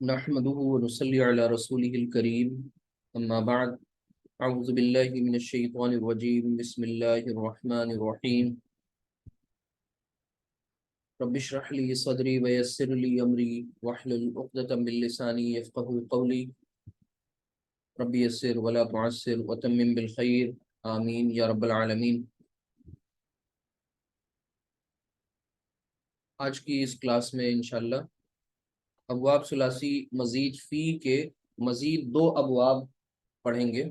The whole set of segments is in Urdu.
نحمده ونصلي على رسوله الكريم أما بعد أعوذ بالله من الشيطان الرجيم بسم الله الرحمن الرحيم رب اشرح لي صدري ويسر لي أمري واحلل عقدة من لساني يفقهوا قولي رب يسر ولا تعسر وتمم بالخير آمين يا رب العالمين۔ آج کی اس کلاس میں انشاءاللہ ابواب ثلاثی مزید فی کے مزید دو ابواب پڑھیں گے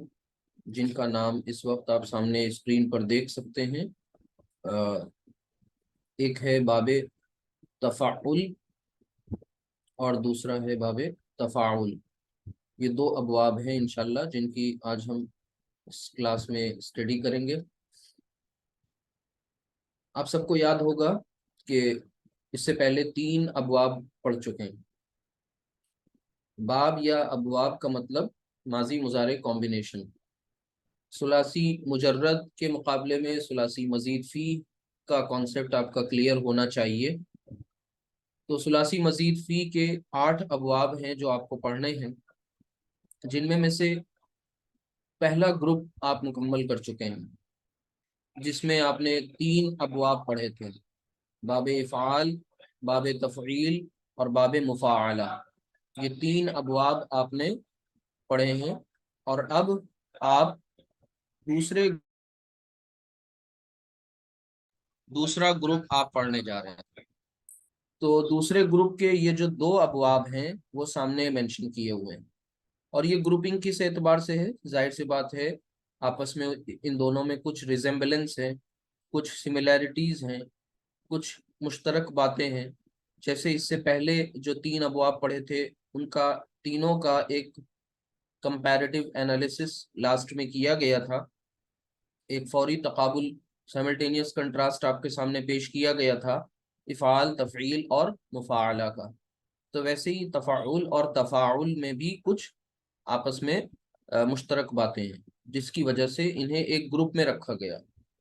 جن کا نام اس وقت آپ سامنے اسکرین پر دیکھ سکتے ہیں۔ ایک ہے باب تفاعل اور دوسرا ہے باب تفاعل۔ یہ دو ابواب ہیں انشاءاللہ جن کی آج ہم اس کلاس میں اسٹڈی کریں گے۔ آپ سب کو یاد ہوگا کہ اس سے پہلے 3 ابواب پڑھ چکے ہیں۔ باب یا ابواب کا مطلب ماضی مضارع کمبینیشن۔ ثلاثی مجرد کے مقابلے میں ثلاثی مزید فی کا کانسیپٹ آپ کا کلیئر ہونا چاہیے۔ تو ثلاثی مزید فی کے 8 ابواب ہیں جو آپ کو پڑھنے ہیں، جن میں سے پہلا گروپ آپ مکمل کر چکے ہیں، جس میں آپ نے 3 ابواب پڑھے تھے، باب افعال، باب تفعیل اور باب مفاعلہ۔ یہ 3 ابواب آپ نے پڑھے ہیں، اور اب آپ دوسرا گروپ آپ پڑھنے جا رہے ہیں۔ تو دوسرے گروپ کے یہ جو 2 ابواب ہیں وہ سامنے مینشن کیے ہوئے ہیں، اور یہ گروپنگ کس اعتبار سے ہے؟ ظاہر سی بات ہے آپس میں ان دونوں میں کچھ ریزمبلنس ہے، کچھ سملیرٹیز ہیں، کچھ مشترک باتیں ہیں۔ جیسے اس سے پہلے جو 3 ابواب پڑھے تھے ان کا تینوں کا ایک کمپیریٹیو انالیسس لاسٹ میں کیا گیا تھا، ایک فوری تقابل سائملٹینیس کنٹراسٹ آپ کے سامنے پیش کیا گیا تھا افعال، تفعیل اور مفاعلہ کا۔ تو ویسے ہی تفاعل اور تفاعل میں بھی کچھ آپس میں مشترک باتیں ہیں، جس کی وجہ سے انہیں ایک گروپ میں رکھا گیا،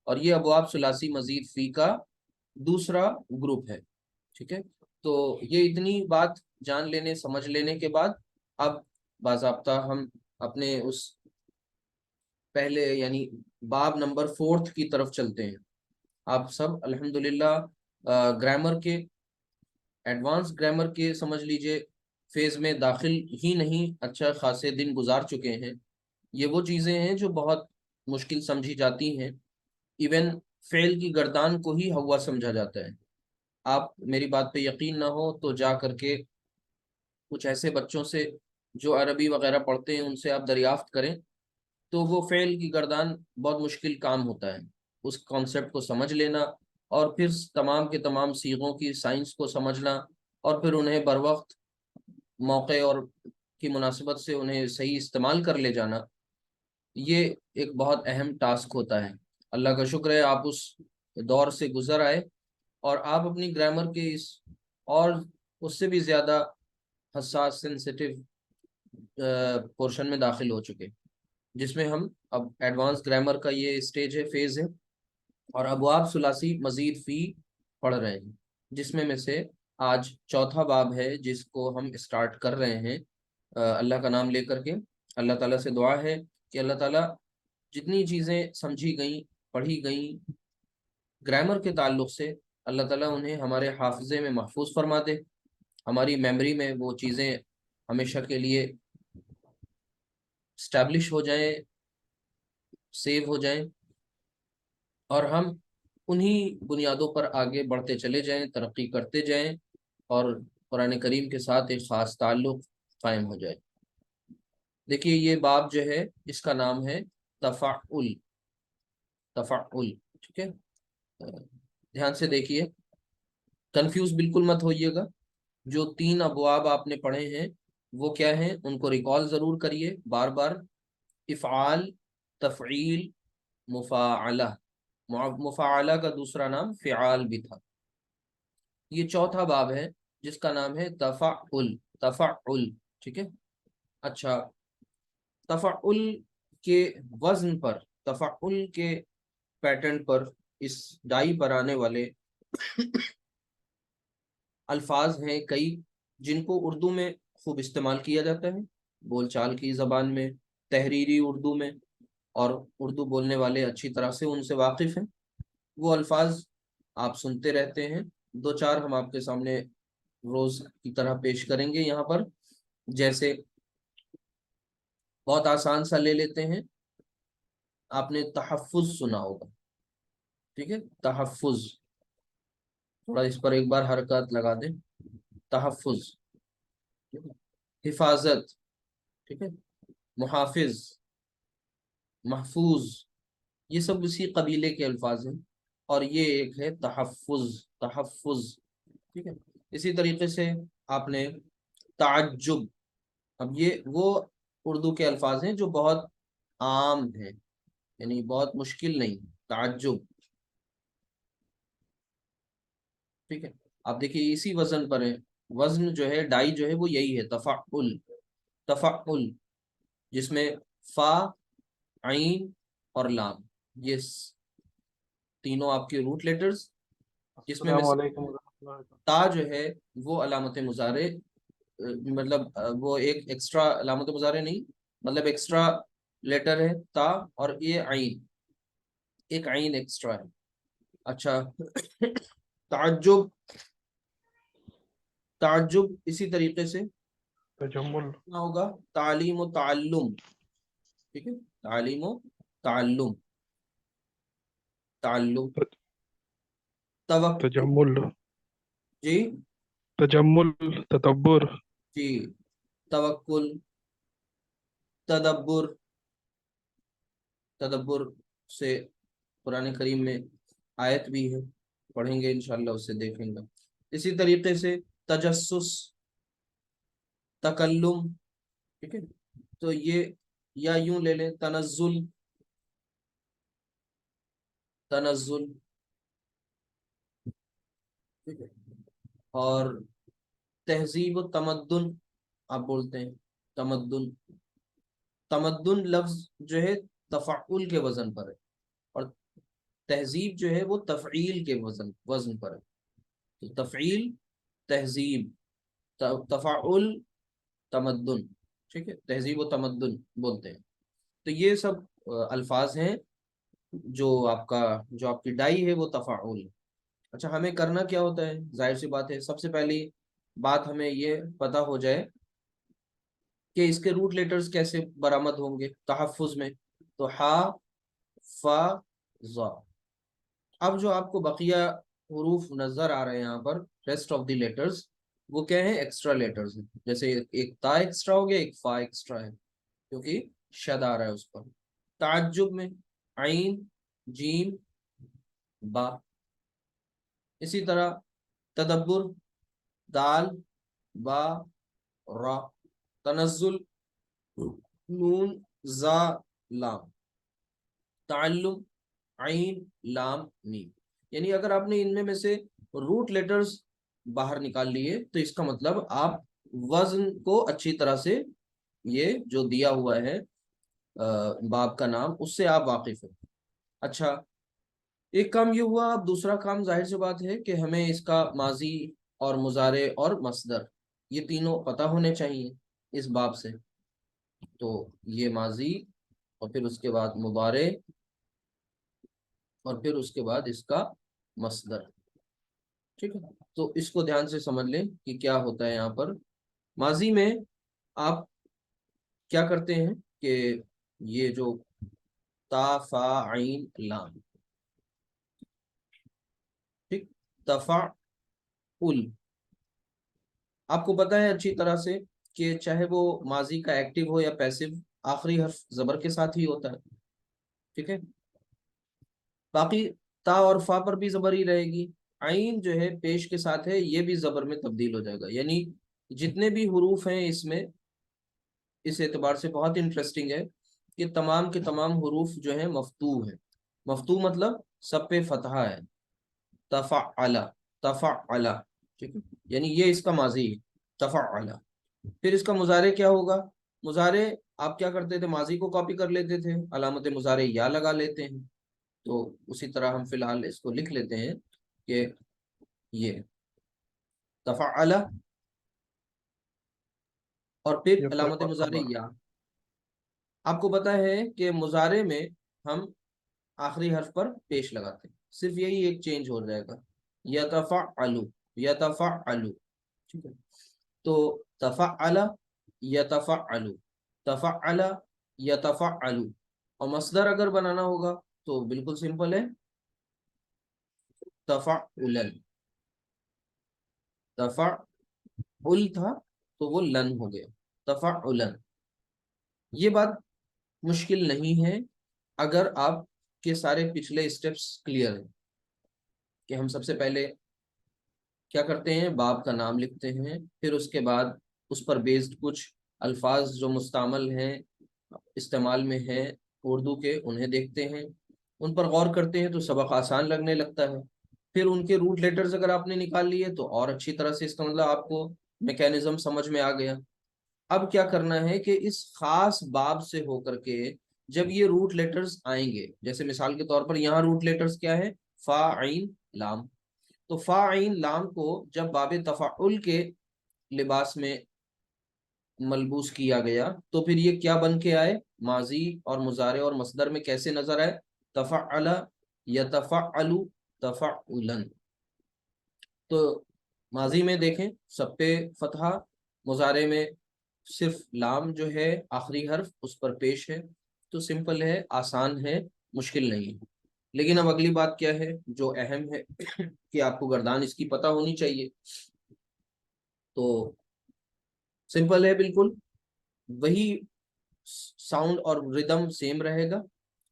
اور یہ ابواب ثلاثی مزید فی کا دوسرا گروپ ہے۔ ٹھیک ہے، تو یہ اتنی بات جان لینے سمجھ لینے کے بعد اب باضابطہ ہم اپنے اس پہلے یعنی باب نمبر 4 کی طرف چلتے ہیں۔ آپ سب الحمدللہ گرامر کے ایڈوانس گرامر کے سمجھ لیجئے فیز میں داخل ہی نہیں اچھا خاصے دن گزار چکے ہیں۔ یہ وہ چیزیں ہیں جو بہت مشکل سمجھی جاتی ہیں، ایون فعل کی گردان کو ہی ہوا سمجھا جاتا ہے۔ آپ میری بات پہ یقین نہ ہو تو جا کر کے کچھ ایسے بچوں سے جو عربی وغیرہ پڑھتے ہیں ان سے آپ دریافت کریں، تو وہ فعل کی گردان بہت مشکل کام ہوتا ہے، اس کانسیپٹ کو سمجھ لینا اور پھر تمام کے تمام صیغوں کی سائنس کو سمجھنا، اور پھر انہیں بر وقت موقع اور کی مناسبت سے انہیں صحیح استعمال کر لے جانا، یہ ایک بہت اہم ٹاسک ہوتا ہے۔ اللہ کا شکر ہے آپ اس دور سے گزر آئے، اور آپ اپنی گرامر کے اور اس سے بھی زیادہ حساس سینسیٹیو پورشن میں داخل ہو چکے، جس میں ہم اب ایڈوانس گرامر کا یہ اسٹیج ہے، فیز ہے، اور ابواب ثلاثی مزید فی پڑھ رہے ہیں، جس میں سے آج چوتھا باب ہے جس کو ہم اسٹارٹ کر رہے ہیں اللہ کا نام لے کر کے۔ اللہ تعالیٰ سے دعا ہے کہ اللہ تعالیٰ جتنی چیزیں سمجھی گئیں پڑھی گئیں گرامر کے تعلق سے، اللہ تعالیٰ انہیں ہمارے حافظے میں محفوظ فرما دے، ہماری میموری میں وہ چیزیں ہمیشہ کے لیے اسٹیبلش ہو جائیں، سیو ہو جائیں، اور ہم انہی بنیادوں پر آگے بڑھتے چلے جائیں، ترقی کرتے جائیں، اور قرآن کریم کے ساتھ ایک خاص تعلق قائم ہو جائے۔ دیکھیے یہ باب جو ہے اس کا نام ہے تفعل۔ تفعل، ٹھیک ہے، دھیان سے دیکھیے، کنفیوز بالکل مت ہوئیے گا۔ جو 3 ابواب آپ نے پڑھے ہیں وہ کیا ہیں، ان کو ریکال ضرور کریے بار بار۔ افعال، تفعیل، مفاعلہ۔ مفاعلہ کا دوسرا نام فعال بھی تھا۔ یہ چوتھا باب ہے جس کا نام ہے تفعل۔ تفعل، ٹھیک ہے۔ اچھا، تفعل کے وزن پر، تفعل کے پیٹرن پر، اس ڈائی پر آنے والے الفاظ ہیں کئی جن کو اردو میں خوب استعمال کیا جاتا ہے بول چال کی زبان میں، تحریری اردو میں، اور اردو بولنے والے اچھی طرح سے ان سے واقف ہیں۔ وہ الفاظ آپ سنتے رہتے ہیں، دو چار ہم آپ کے سامنے روز کی طرح پیش کریں گے یہاں پر۔ جیسے بہت آسان سا لے لیتے ہیں، آپ نے تحفظ سنا ہوگا، ٹھیک ہے، تحفظ، تھوڑا اس پر ایک بار حرکات لگا دیں، تحفظ، ٹھیک ہے؟ حفاظت، ٹھیک ہے، محافظ، محفوظ، یہ سب اسی قبیلے کے الفاظ ہیں، اور یہ ایک ہے تحفظ، تحفظ، ٹھیک ہے۔ اسی طریقے سے آپ نے تعجب، اب یہ وہ اردو کے الفاظ ہیں جو بہت عام ہیں، یعنی بہت مشکل نہیں، تعجب، ٹھیک ہے۔ آپ دیکھیے اسی وزن پر ہے، وزن جو ہے ڈائی جو ہے وہ یہی ہے، تفعل، تفعل، جس میں فا، عین اور لام، یہ تینوں آپ کے روٹ لیٹرز، جس میں السلام سے علیکم ورحمۃ اللہ وبرکاتہ۔ تا جو ہے وہ علامت مضارع، مطلب وہ ایک ایکسٹرا علامت مضارع نہیں، مطلب ایکسٹرا لیٹر ہے تا، اور یہ عین، ایک عین ایکسٹرا ہے۔ اچھا، تعجب، تعجب اسی طریقے سے تجمل، کیا ہوگا، تعلیم و تعلم، ٹھیک ہے، تعلیم و تعلم، تعلم، توقع، تجمل، جی، تجمل، تدبر، جی، توکل، تدبر، تدبر سے قرآن کریم میں آیت بھی ہے، پڑھیں گے انشاءاللہ، اسے دیکھیں گے۔ اسی طریقے سے تجسس، تکلم، ٹھیک ہے، تو یہ، یا یوں لے لیں تنزل، تنزل، ٹھیک ہے، اور تہذیب و تمدن، آپ بولتے ہیں تمدن، تمدن لفظ جو ہے تفعل کے وزن پر ہے، اور تہذیب جو ہے وہ تفعیل کے وزن پر ہے، تو تفعیل، تہذیب، تفعل، تمدن، ٹھیک ہے، تہذیب و تمدن بولتے ہیں۔ تو یہ سب الفاظ ہیں جو آپ کی ڈائی ہے وہ تفعل ہے۔ اچھا، ہمیں کرنا کیا ہوتا ہے، ظاہر سی بات ہے، سب سے پہلی بات ہمیں یہ پتا ہو جائے کہ اس کے روٹ لیٹرز کیسے برآمد ہوں گے تحفظ میں، تو ہا، فا، ظا۔ اب جو آپ کو بقیہ حروف نظر آ رہے ہیں یہاں پر، ریسٹ آف دی لیٹرز، وہ کیا ہیں، ایکسٹرا لیٹرز ہیں، جیسے ایک تا ایکسٹرا ہو گیا، ایک فا ایکسٹرا ہے کیونکہ شد آ رہا ہے اس پر۔ تعجب میں عین، جیم، با۔ اسی طرح تدبر، دال، با، را۔ تنزل، نون، زا، لام۔ تعلم، عین، لام، میم۔ یعنی اگر آپ نے ان میں سے روٹ لیٹرز باہر نکال لیے تو اس کا مطلب آپ وزن کو اچھی طرح سے، یہ جو دیا ہوا ہے باب کا نام، اس سے آپ واقف ہیں۔ اچھا، ایک کام یہ ہوا، اب دوسرا کام ظاہر سی بات ہے کہ ہمیں اس کا ماضی اور مضارع اور مصدر، یہ تینوں پتہ ہونے چاہیے اس باب سے۔ تو یہ ماضی، اور پھر اس کے بعد مضارع، اور پھر اس کے بعد اس کا مصدر، ٹھیک ہے۔ تو اس کو دھیان سے سمجھ لیں کہ کیا ہوتا ہے یہاں پر۔ ماضی میں آپ کیا کرتے ہیں کہ یہ جو تا، فا، عین، لام، ٹھیک، تفعل، آپ کو پتا ہے اچھی طرح سے کہ چاہے وہ ماضی کا ایکٹیو ہو یا پیسو، آخری حرف زبر کے ساتھ ہی ہوتا ہے، ٹھیک ہے، باقی تا اور فا پر بھی زبر ہی رہے گی، عین جو ہے پیش کے ساتھ ہے، یہ بھی زبر میں تبدیل ہو جائے گا، یعنی جتنے بھی حروف ہیں اس میں، اس اعتبار سے بہت انٹرسٹنگ ہے کہ تمام کے تمام حروف جو ہیں مفتوح ہیں۔ مفتوح مطلب سب پہ فتحہ ہے، تفعل، تفعل، ٹھیک ہے، یعنی یہ اس کا ماضی ہے، تفعل۔ پھر اس کا مضارع کیا ہوگا، مضارع آپ کیا کرتے تھے، ماضی کو کاپی کر لیتے تھے، علامت مضارع یا لگا لیتے ہیں، تو اسی طرح ہم فی الحال اس کو لکھ لیتے ہیں کہ یہ تفعل، اور پھر علامت مضارع یتفعل یا. آپ کو پتا ہے کہ مضارع میں ہم آخری حرف پر پیش لگاتے ہیں، صرف یہی ایک چینج ہو جائے گا. یتفعلو، یتفعلو. ٹھیک ہے، تو تفعل، یتفعلو، تفعل، یتفعلو. اور مصدر اگر بنانا ہوگا تو بالکل سمپل ہے، تفعلن. تفعل تھا تو وہ لن ہو گیا، تفعلن. یہ بات مشکل نہیں ہے اگر آپ کے سارے پچھلے اسٹیپس کلیئر ہیں. کہ ہم سب سے پہلے کیا کرتے ہیں، باب کا نام لکھتے ہیں، پھر اس کے بعد اس پر بیسڈ کچھ الفاظ جو مستعمل ہیں، استعمال میں ہیں اردو کے، انہیں دیکھتے ہیں، ان پر غور کرتے ہیں تو سبق آسان لگنے لگتا ہے. پھر ان کے روٹ لیٹرز اگر آپ نے نکال لیے تو اور اچھی طرح سے اس کا مطلب آپ کو میکینزم سمجھ میں آ گیا. اب کیا کرنا ہے کہ اس خاص باب سے ہو کر کے جب یہ روٹ لیٹرز آئیں گے، جیسے مثال کے طور پر یہاں روٹ لیٹرز کیا ہے، فا عین لام. تو فا عین لام کو جب باب تفعل کے لباس میں ملبوس کیا گیا تو پھر یہ کیا بن کے آئے، ماضی اور مضارع اور مصدر میں کیسے نظر آئے، تفعل، یتفعل، تفعلا. تو ماضی میں دیکھیں سب پہ فتحہ، مضارع میں صرف لام جو ہے آخری حرف اس پر پیش ہے. تو سمپل ہے، آسان ہے، مشکل نہیں ہے. لیکن اب اگلی بات کیا ہے جو اہم ہے کہ آپ کو گردان اس کی پتہ ہونی چاہیے. تو سمپل ہے، بالکل وہی ساؤنڈ اور ردم سیم رہے گا،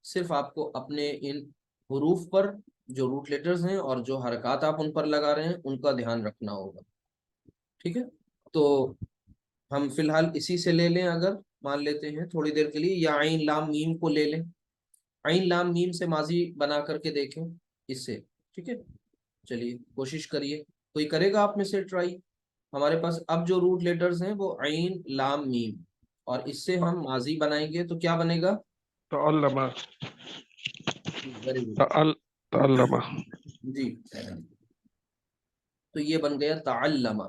صرف آپ کو اپنے ان حروف پر جو روٹ لیٹرز ہیں اور جو حرکات آپ ان پر لگا رہے ہیں ان کا دھیان رکھنا ہوگا. ٹھیک ہے، تو ہم فی الحال اسی سے لے لیں، اگر مان لیتے ہیں تھوڑی دیر کے لیے، یا عین لام میم کو لے لیں. عین لام میم سے ماضی بنا کر کے دیکھیں اس سے. ٹھیک ہے، چلیے کوشش کریے، کوئی کرے گا آپ میں سے ٹرائی. ہمارے پاس اب جو روٹ لیٹرز ہیں وہ عین لام میم، اور اس سے ہم ماضی بنائیں گے تو کیا بنے گا، تعلم ویری گڈ. تعلم. جی، تو یہ بن گیا تعلم،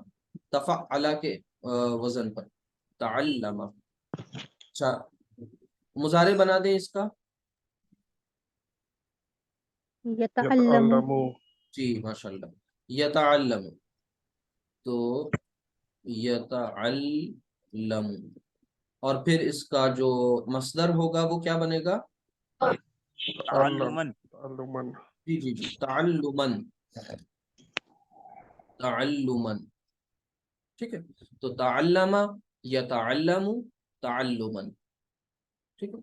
تفعل کے وزن پر، تعلم. اچھا، مضارع بنا دیں اس کا. يتعلم. يتعلم. جی ماشاء اللہ، یتعلم. تو یتعلم، اور پھر اس کا جو مصدر ہوگا وہ کیا بنے گا، تعلم. تعلمن. تعلما. جی جی جی، تعلمن، تعلمن. ٹھیک ہے، تو تعلم، یتعلم، تعلمن. ٹھیک ہے.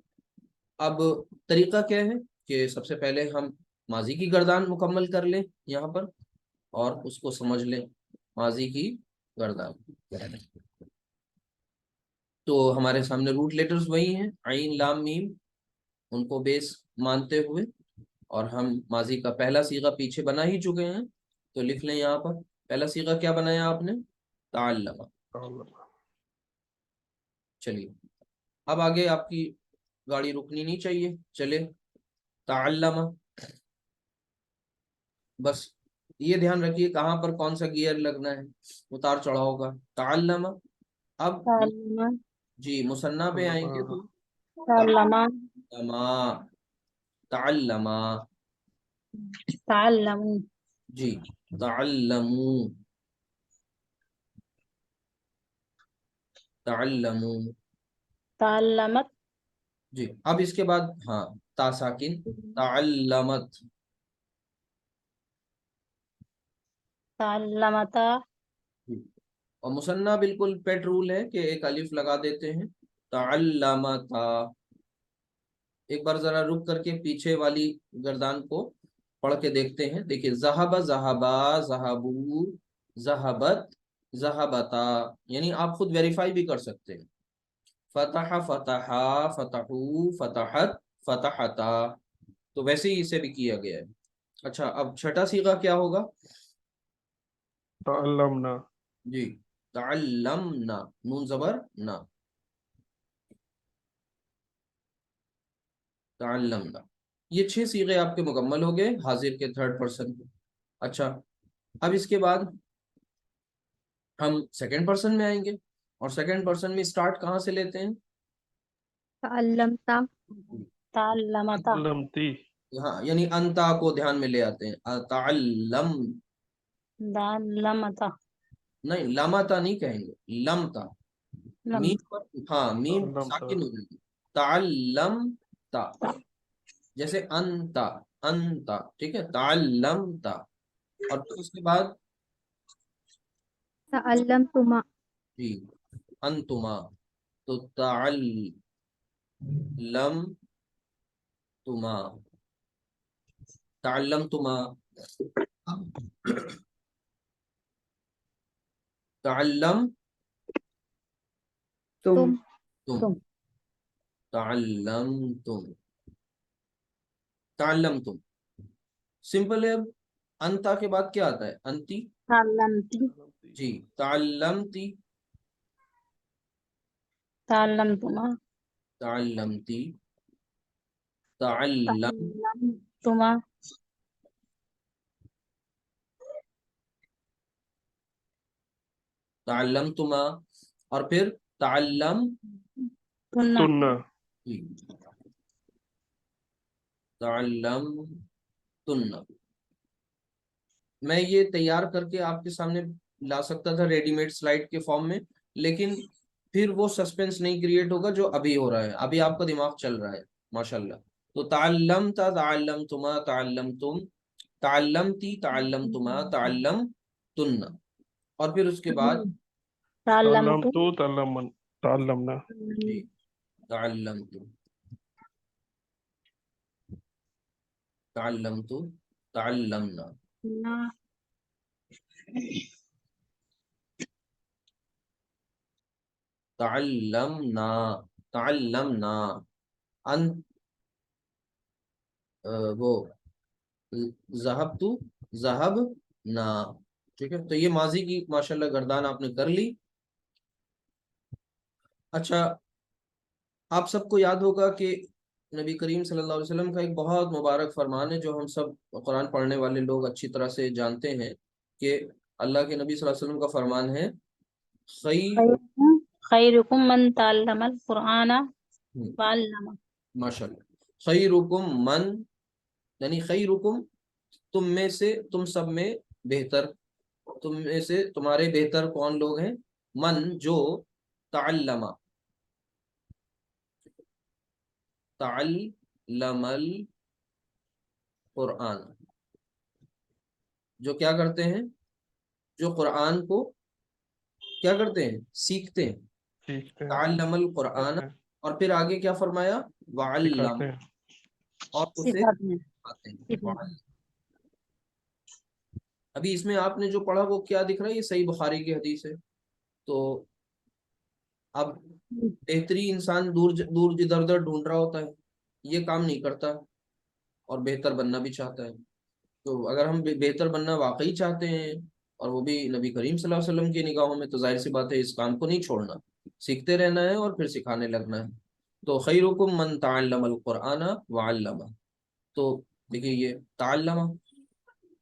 اب طریقہ کیا ہے کہ سب سے پہلے ہم ماضی کی گردان مکمل کر لیں یہاں پر، اور اس کو سمجھ لیں ماضی کی گردان. تو ہمارے سامنے روٹ لیٹرز وہی ہیں، عین لام میم، ان کو بیس مانتے ہوئے، اور ہم ماضی کا پہلا صیغہ پیچھے بنا ہی چکے ہیں. تو لکھ لیں یہاں پر، پہلا صیغہ کیا بنایا آپ نے، تعلم. تعلم. چلیے اب آگے آپ کی گاڑی رکنی نہیں چاہیے، چلے تعلم. بس یہ دھیان رکھیے کہاں پر کون سا گیئر لگنا ہے، اتار چڑھاؤ کا. تعلم. اب تعلم. جی مثنیٰ پہ آئیں گے تو تعلم. تعلم، تعلم. تعلموا. جی، تعلموا، تعلموا. تعلمت. جی اب اس کے بعد ہاں تا ساکن، تعلمت. تعلمتا. جی. اور مثنیٰ بالکل پیٹ رول ہے کہ ایک الف لگا دیتے ہیں، تعلمتا. ایک بار ذرا رک کر کے پیچھے والی گردان کو پڑھ کے دیکھتے ہیں. دیکھیے، ذہب، ذہبا، ذہبو، ذہبت، ذہبتا. یعنی آپ خود ویریفائی بھی کر سکتے ہیں. فتح، فتحا، فتحو، فتحت، فتحتا. تو ویسے ہی اسے بھی کیا گیا ہے. اچھا، اب چھٹا صیغہ کیا ہوگا، تعلمنا. جی تعلمنا، نون زبر نا، تعلمنا. یہ 6 صیغے آپ کے مکمل ہو گئے حاضر کے تھرڈ پرسن. اچھا، اب اس کے بعد ہم سیکنڈ پرسن میں آئیں گے. اور سیکنڈ پرسن میں اسٹارٹ کہاں سے لیتے ہیں؟ تعلمت تعلمت تعلمتی ہاں، یعنی انتا کو دھیان میں لے آتے ہیں، تعلم، تعلمت نہیں لمتا نہیں کہیں گے، لمتا، لم میم پر ہاں میم تعلمتا ساکن ہو جائے گی، تعلمتا، جیسے انتا، انتا، ٹھیک ہے، تعلمتا، اور پھر اس کے بعد تعلمتما جی انتما، تو تعلمتما، تعلمتما، تعلم تم تم، تعلمتم، تعلمتم، سمپل ہے۔ اب انتا کے بعد کیا آتا ہے؟ انتی، تعلمتی جی، تعلمتی، تعلمتما تعلمتی، تعلم، تعلمتما تعلمتما، اور پھر تعلم، تنا تنہ جی، تعلم تن۔ میں یہ تیار کر کے آپ کے سامنے لا سکتا تھا ریڈی میڈ سلائڈ کے فارم میں، لیکن پھر وہ سسپینس نہیں کریٹ ہوگا جو ابھی ہو رہا ہے، ابھی آپ کا دماغ چل رہا ہے ماشاءاللہ۔ تو تعلمتا، تعلمتما، تعلمتم، تعلمتی، تعلمتما، تعلمتن، اور پھر اس کے بعد تعلمت تعلمتو تعلمن تعلمنا جی تعلمتم، تعلمت، تعلمنا، تعلمنا، تعلمنا، ان وہ ذهبت، ذهبنا، ٹھیک ہے، تو یہ ماضی کی ماشاءاللہ گردان آپ نے کر لی۔ اچھا، آپ سب کو یاد ہوگا کہ نبی کریم صلی اللہ علیہ وسلم کا ایک بہت مبارک فرمان ہے جو ہم سب قرآن پڑھنے والے لوگ اچھی طرح سے جانتے ہیں، کہ اللہ کے نبی صلی اللہ علیہ وسلم کا فرمان ہے، خیر، خیرکم من تعلم القرآن وعلم ماشاءاللہ، خیرکم من، یعنی خیرکم، تم میں سے، تم سب میں بہتر، تم میں سے تمہارے بہتر کون لوگ ہیں؟ من، جو تعلم، تعلم القرآن، جو کیا کرتے ہیں؟ جو قرآن کو کیا کرتے ہیں؟ سیکھتے ہیں، سیکھتے ہیں تعلم القرآن، کرتے ہیں اور پھر آگے کیا فرمایا؟ وعلم، سکھاتے ہیں اور اسے صفات میں سکھاتے ہیں، وعلم۔ ابھی اس میں آپ نے جو پڑھا وہ کیا دکھ رہا ہے؟ یہ صحیح بخاری کی حدیث ہے۔ تو اب بہتری انسان دور دور ادھر ادھر ڈھونڈ رہا ہوتا ہے، یہ کام نہیں کرتا، اور بہتر بننا بھی چاہتا ہے۔ تو اگر ہم بہتر بننا واقعی چاہتے ہیں، اور وہ بھی نبی کریم صلی اللہ علیہ وسلم کی نگاہوں میں، تو ظاہر سی بات ہے اس کام کو نہیں چھوڑنا، سیکھتے رہنا ہے اور پھر سکھانے لگنا ہے۔ تو خیرکم من تعلم القرآن وعلم، تو دیکھیے یہ تعلم،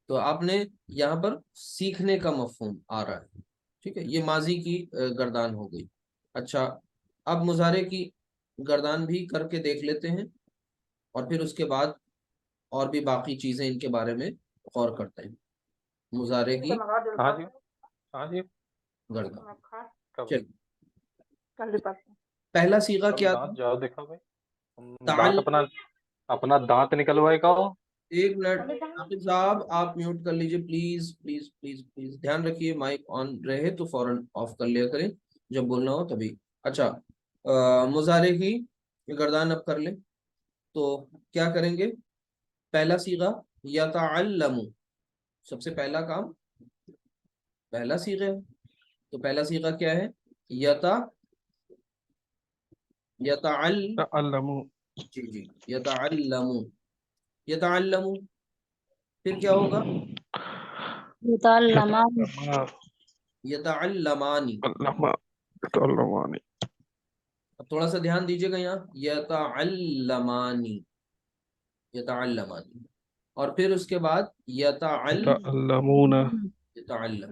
تو آپ نے یہاں پر سیکھنے کا مفہوم آ رہا ہے، ٹھیک ہے، یہ ماضی کی گردان ہو گئی۔ اچھا، اب مضارع کی گردان بھی کر کے دیکھ لیتے ہیں، اور پھر اس کے بعد اور بھی باقی چیزیں ان کے بارے میں غور کرتے ہیں۔ مضارع کی ہاں جی ہاں جی گردان، کب چلیے، پہلا صیغہ کیا تھا؟ دانت جاؤ دیکھا بھائی دانت تعال، اپنا دانت نکلوائے کا ایک منٹ عاقب صاحب، آپ میوٹ کر لیجئے پلیز پلیز پلیز پلیز، دھیان رکھیے مائک آن رہے تو فوراً آف کر لیا کریں جب بولنا ہو تبھی۔ اچھا، مضارع کی گردان اب کر لیں، تو کیا کریں گے؟ پہلا صیغہ یتعلم، سب سے پہلا کام، پہلا صیغہ ہے، تو پہلا صیغہ کیا ہے؟ تعلم جی جی، یتعلم، یتعلم، پھر کیا ہوگا؟ متعلمان یتعلمانی، تعلمانی اب تھوڑا سا دھیان دیجیے گا یہاں، یتعلمانی، یتعلمانی، اور پھر اس کے بعد تعلمون یتعلم،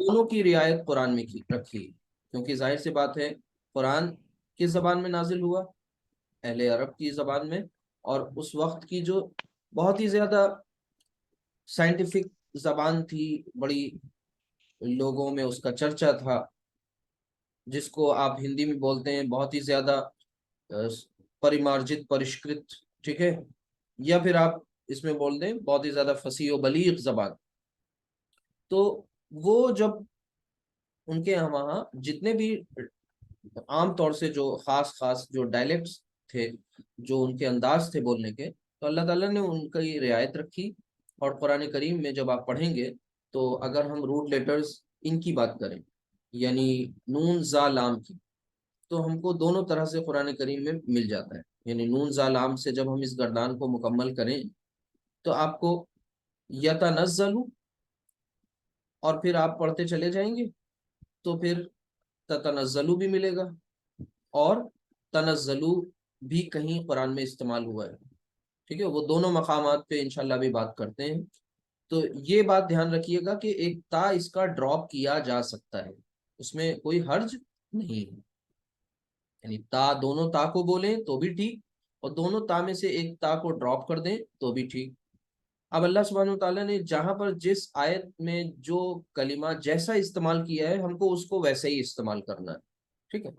دونوں کی رعایت قرآن میں رکھی، کیونکہ ظاہر سی بات ہے قرآن کس زبان میں نازل ہوا؟ اہل عرب کی زبان میں، اور اس وقت کی جو بہت ہی زیادہ سائنٹیفک زبان تھی، بڑی لوگوں میں اس کا چرچا تھا، جس کو آپ ہندی میں بولتے ہیں بہت ہی زیادہ پریمارجت پرشکرت، ٹھیک ہے، یا پھر آپ اس میں بول دیں بہت ہی زیادہ فصیح و بلیغ زبان. تو وہ جب ان کے وہاں جتنے بھی عام طور سے جو خاص جو ڈائلیکٹس تھے، جو ان کے انداز تھے بولنے کے، تو اللہ تعالیٰ نے ان کی رعایت رکھی. اور قرآن کریم میں جب آپ پڑھیں گے تو اگر ہم روٹ لیٹرز ان کی بات کریں، یعنی نون زا لام کی، تو ہم کو دونوں طرح سے قرآن کریم میں مل جاتا ہے. یعنی نون زا لام سے جب ہم اس گردان کو مکمل کریں تو آپ کو یتنزل، اور پھر آپ پڑھتے چلے جائیں گے تو پھر تتنزلو بھی ملے گا، اور تنزلو بھی کہیں قرآن میں استعمال ہوا ہے، ٹھیک ہے. وہ دونوں مقامات پہ انشاءاللہ بھی بات کرتے ہیں. تو یہ بات دھیان رکھیے گا کہ ایک تا اس کا ڈراپ کیا جا سکتا ہے، اس میں کوئی حرج نہیں ہے. یعنی تا، دونوں تا کو بولیں تو بھی ٹھیک، اور دونوں تا میں سے ایک تا کو ڈراپ کر دیں تو بھی ٹھیک. اب اللہ سبحانہ وتعالیٰ نے جہاں پر جس آیت میں جو کلمہ جیسا استعمال کیا ہے، ہم کو اس کو ویسے ہی استعمال کرنا ہے، ٹھیک ہے.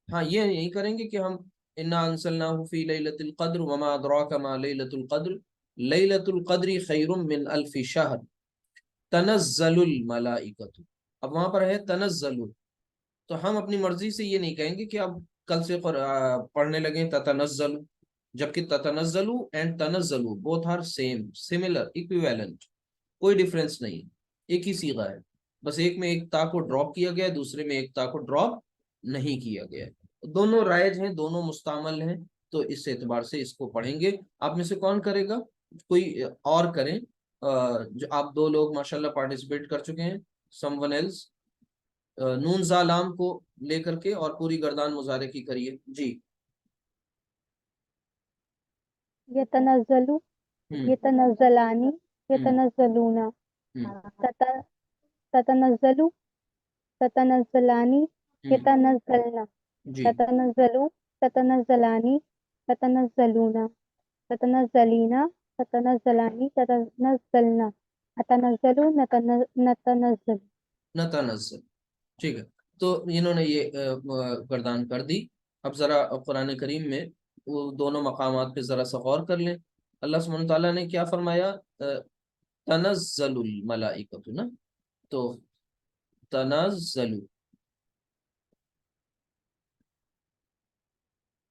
ہاں یہ نہیں کریں گے کہ ہم انا انزلناہ فی لیلۃ القدر وما ادراک ما لیلۃ القدر لیلۃ القدر خیر من الف شہر تنزل الملائکۃ. اب وہاں پر ہے تنزل، تو ہم اپنی مرضی سے یہ نہیں کہیں گے کہ اب کل سے پڑھنے لگیں تتنزل، جبکہ تتنزلو اینڈ تنزلو both are same, similar, equivalent, کوئی ڈفرینس نہیں، ایک ہی صیغہ ہے، بس ایک میں ایک تا کو ڈراپ کیا گیا ہے، دوسرے میں ایک تا کو ڈراپ نہیں کیا گیا ہے. دونوں رائج ہیں، دونوں مستعمل ہیں، تو اس اعتبار سے اس کو پڑھیں گے. آپ میں سے کون کرے گا؟ کوئی اور کریں. جو آپ دو لوگ ماشاءاللہ پارٹیسپیٹ کر چکے ہیں. سم ون ایلس نون زالام کو لے کر کے اور پوری گردان مظاہرے کی کریے جی. یتنزلو، ہوں یتنزلانی، ہوں یتنزلون، ہوں تتنزلو، تتنزلانی، ہوں یتنزلنا، جی تتنزلو، تتنزلانی، تتنزلون، تتنزلینا، تتنزلانی، تتنزلنا، اتنزلو، نتنزل. نتنزل، ٹھیک ہے. تو انہوں نے یہ گردان کر دی. اب ذرا قرآن کریم میں وہ دونوں مقامات پہ ذرا سا غور کر لیں. اللہ سبحانہ تعالیٰ نے کیا فرمایا؟ تنزل الملائکۃ نا، تو تنزل،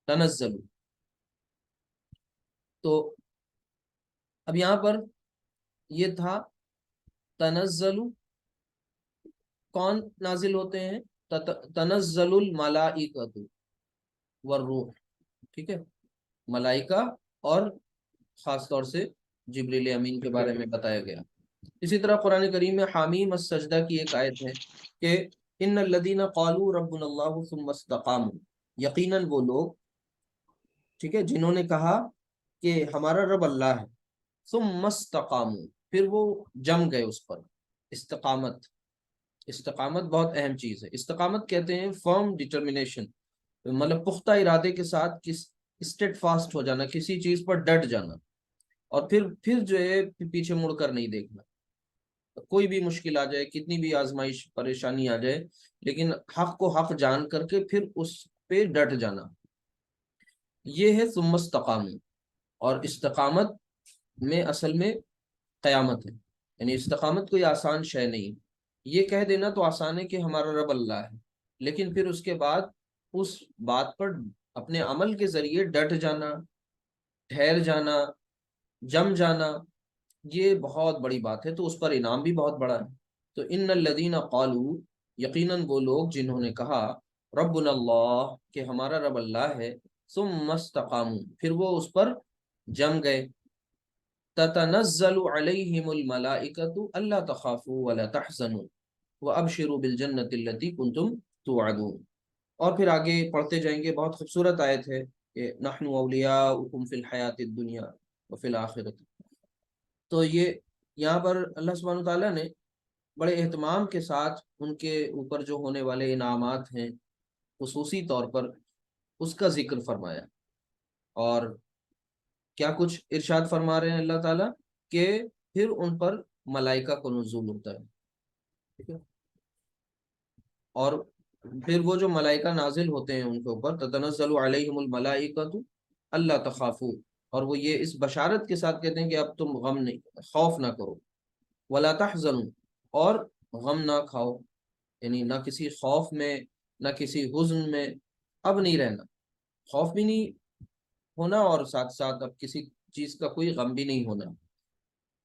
تنزل، تو اب یہاں پر یہ تھا تنزل، کون نازل ہوتے ہیں؟ تنزل الملائکۃ والروح، ٹھیک ہے، ملائکہ اور خاص طور سے جبریل امین کے بارے میں بتایا گیا. اسی طرح قرآن کریم میں حامیم السجدہ کی ایک آیت ہے کہ ان الذین قالوا ربنا اللہ ثم استقاموا، یقیناً وہ لوگ، ٹھیک ہے، جنہوں نے کہا کہ ہمارا رب اللہ ہے، ثم استقاموا، پھر وہ جم گئے اس پر. استقامت، استقامت بہت اہم چیز ہے. استقامت کہتے ہیں فرم ڈٹرمنیشن، مطلب پختہ ارادے کے ساتھ اسٹیٹ فاسٹ ہو جانا، کسی چیز پر ڈٹ جانا، اور پھر جو ہے پیچھے مڑ کر نہیں دیکھنا. کوئی بھی مشکل آ جائے، کتنی بھی آزمائش پریشانی آ جائے، لیکن حق کو حق جان کر کے پھر اس پہ ڈٹ جانا، یہ ہے ثم استقاموا. اور استقامت میں اصل میں قیامت ہے. یعنی استقامت کوئی آسان شے نہیں. یہ کہہ دینا تو آسان ہے کہ ہمارا رب اللہ ہے، لیکن پھر اس کے بعد اس بات پر اپنے عمل کے ذریعے ڈٹ جانا، ٹھہر جانا، جم جانا، یہ بہت بڑی بات ہے. تو اس پر انعام بھی بہت بڑا ہے. تو ان الذین قالوا، یقیناً وہ لوگ جنہوں نے کہا ربنا اللہ، کہ ہمارا رب اللہ ہے، ثم استقاموا، پھر وہ اس پر جم گئے. تتنزل علیہم الملائکۃ الا تخافوا ولا تحزنوا وابشروا بالجنۃ التی کنتم توعدون. اور پھر آگے پڑھتے جائیں گے. بہت خوبصورت آیت ہے کہ نحن اولیاؤکم فی الحیات الدنیا وفی الآخرۃ. تو یہ یہاں پر اللہ سبحانہ تعالیٰ نے بڑے اہتمام کے ساتھ ان کے اوپر جو ہونے والے انعامات ہیں خصوصی طور پر اس کا ذکر فرمایا. اور کیا کچھ ارشاد فرما رہے ہیں اللہ تعالیٰ کہ پھر ان پر ملائکہ کو نزول ہوتا ہے. ٹھیک ہے. اور پھر وہ جو ملائکہ نازل ہوتے ہیں ان کے اوپر تتنزل علیہم الملائکۃ اللہ تخافوا، اور وہ یہ اس بشارت کے ساتھ کہتے ہیں کہ اب تم غم نہیں، خوف نہ کرو، ولا تحزنوا، اور غم نہ کھاؤ، یعنی نہ کسی خوف میں نہ کسی حزن میں اب نہیں رہنا، خوف بھی نہیں ہونا اور ساتھ ساتھ اب کسی چیز کا کوئی غم بھی نہیں ہونا.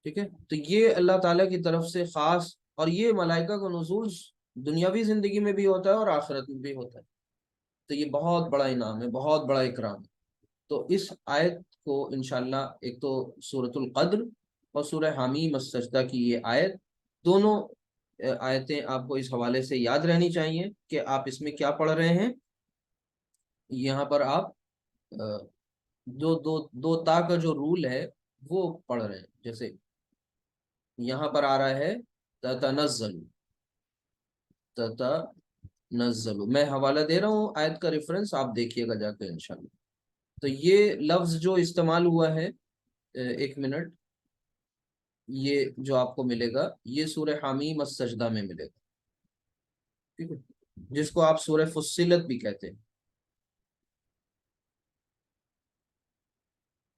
ٹھیک ہے. تو یہ اللہ تعالیٰ کی طرف سے خاص، اور یہ ملائکہ کا نزول دنیاوی زندگی میں بھی ہوتا ہے اور آخرت میں بھی ہوتا ہے. تو یہ بہت بڑا انعام ہے، بہت بڑا اکرام ہے. تو اس آیت کو انشاءاللہ ایک تو سورۃ القدر اور سورہ حمیم السجدہ کی یہ آیت، دونوں آیتیں آپ کو اس حوالے سے یاد رہنی چاہیے کہ آپ اس میں کیا پڑھ رہے ہیں. یہاں پر آپ جو دو تا کا جو رول ہے وہ پڑھ رہے ہیں. جیسے یہاں پر آ رہا ہے تتنزل، تتنزل، میں حوالہ دے رہا ہوں آیت کا ریفرنس، آپ دیکھیے گا جا کے انشاءاللہ. تو یہ لفظ جو استعمال ہوا ہے، ایک منٹ، یہ جو آپ کو ملے گا یہ سورہ حمیم السجدہ میں ملے گا. ٹھیک ہے. جس کو آپ سورہ فصلت بھی کہتے ہیں.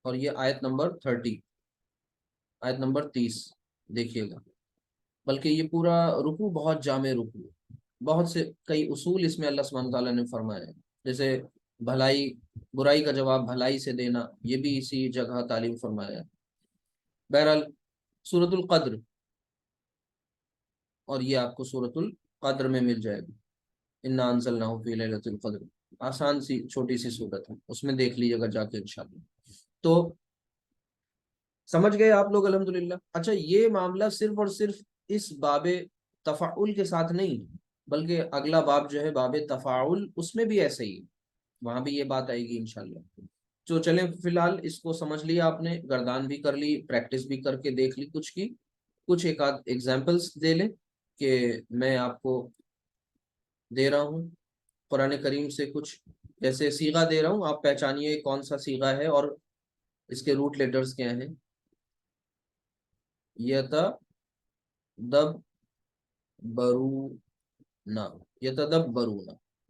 اور یہ آیت نمبر 30، آیت نمبر 30 دیکھیے گا. بلکہ یہ پورا رکوع بہت جامع رکوع ہے. بہت سے کئی اصول اس میں اللہ سبحانہ تعالیٰ نے فرمایا ہے. جیسے بھلائی، برائی کا جواب بھلائی سے دینا، یہ بھی اسی جگہ تعلیم فرمایا ہے. بہرحال سورۃ القدر، اور یہ آپ کو سورۃ القدر میں مل جائے گا. انا انزلناہ فی لیلۃ القدر، آسان سی چھوٹی سی صورت ہے، اس میں دیکھ لیجیے گا جا کے انشاءاللہ. تو سمجھ گئے آپ لوگ الحمدللہ. اچھا، یہ معاملہ صرف اور صرف اس باب تفاعل کے ساتھ نہیں، بلکہ اگلا باب جو ہے باب تفاعل، اس میں بھی ایسے ہی، وہاں بھی یہ بات آئے گی انشاءاللہ. تو چلیں فی الحال اس کو سمجھ لیا آپ نے، گردان بھی کر لی، پریکٹس بھی کر کے دیکھ لی کچھ کی، کچھ ایک آدھ ایگزامپلس دے لیں کہ میں آپ کو دے رہا ہوں قرآن کریم سے کچھ جیسے سیغہ دے رہا ہوں، آپ پہچانیے کون سا سیغہ ہے اور اس کے روٹ لیٹرز کیا ہیں. یتدبرون،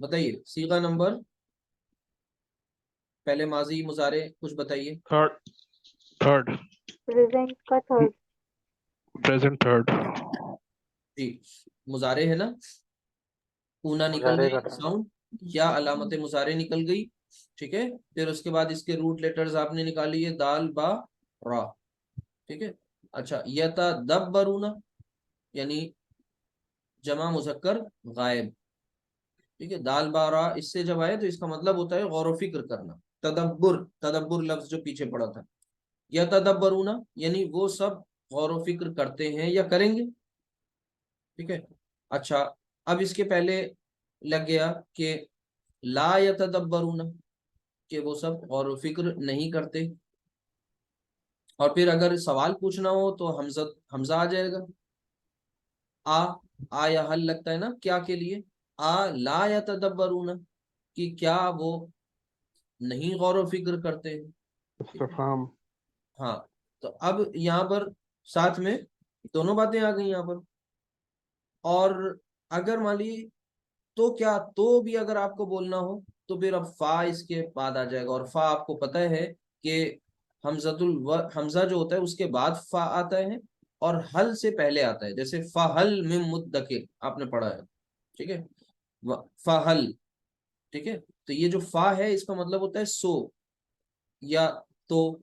بتائیے سیغہ نمبر، پہلے ماضی مضارع کچھ بتائیے. تھرڈ present کا third. Present third. جی مضارع ہے نا، اونا نکل مضارع گئی کا ساؤنڈ، یا علامت مضارع نکل گئی. ٹھیک ہے. پھر اس کے بعد اس کے روٹ لیٹرز آپ نے نکالی ہے دال با را. ٹھیک ہے. اچھا، یتدبرون یعنی جمع مذکر غائب. ٹھیک ہے. دال با را اس سے جب آئے تو اس کا مطلب ہوتا ہے غور و فکر کرنا. تدبر لفظ جو پیچھے پڑا تھا، یتدبرون یعنی وہ سب غور و فکر کرتے ہیں یا کریں گے. ٹھیک ہے. اچھا، اب اس کے پہلے لگ گیا کہ لا یتدبرون، کہ وہ سب غور و فکر نہیں کرتے. اور پھر اگر سوال پوچھنا ہو تو حمزہ آ جائے گا. آ یا حل لگتا ہے نا کیا کے لیے، لا یتدبرون، کہ کیا وہ نہیں غور و فکر کرتے ہیں. استفہام. ہاں، تو اب یہاں پر ساتھ میں دونوں باتیں آ گئی یہاں پر. اور اگر مان لی تو کیا، تو بھی اگر آپ کو بولنا ہو تو پھر اب فا اس کے بعد آ جائے گا. اور فا آپ کو پتہ ہے کہ حمزہ جو ہوتا ہے اس کے بعد فا آتا ہے اور حل سے پہلے آتا ہے. جیسے فہل من مدکر آپ نے پڑھا ہے. ٹھیک ہے. فہل. ٹھیک ہے. تو یہ جو فا ہے اس کا مطلب ہوتا ہے سو یا تو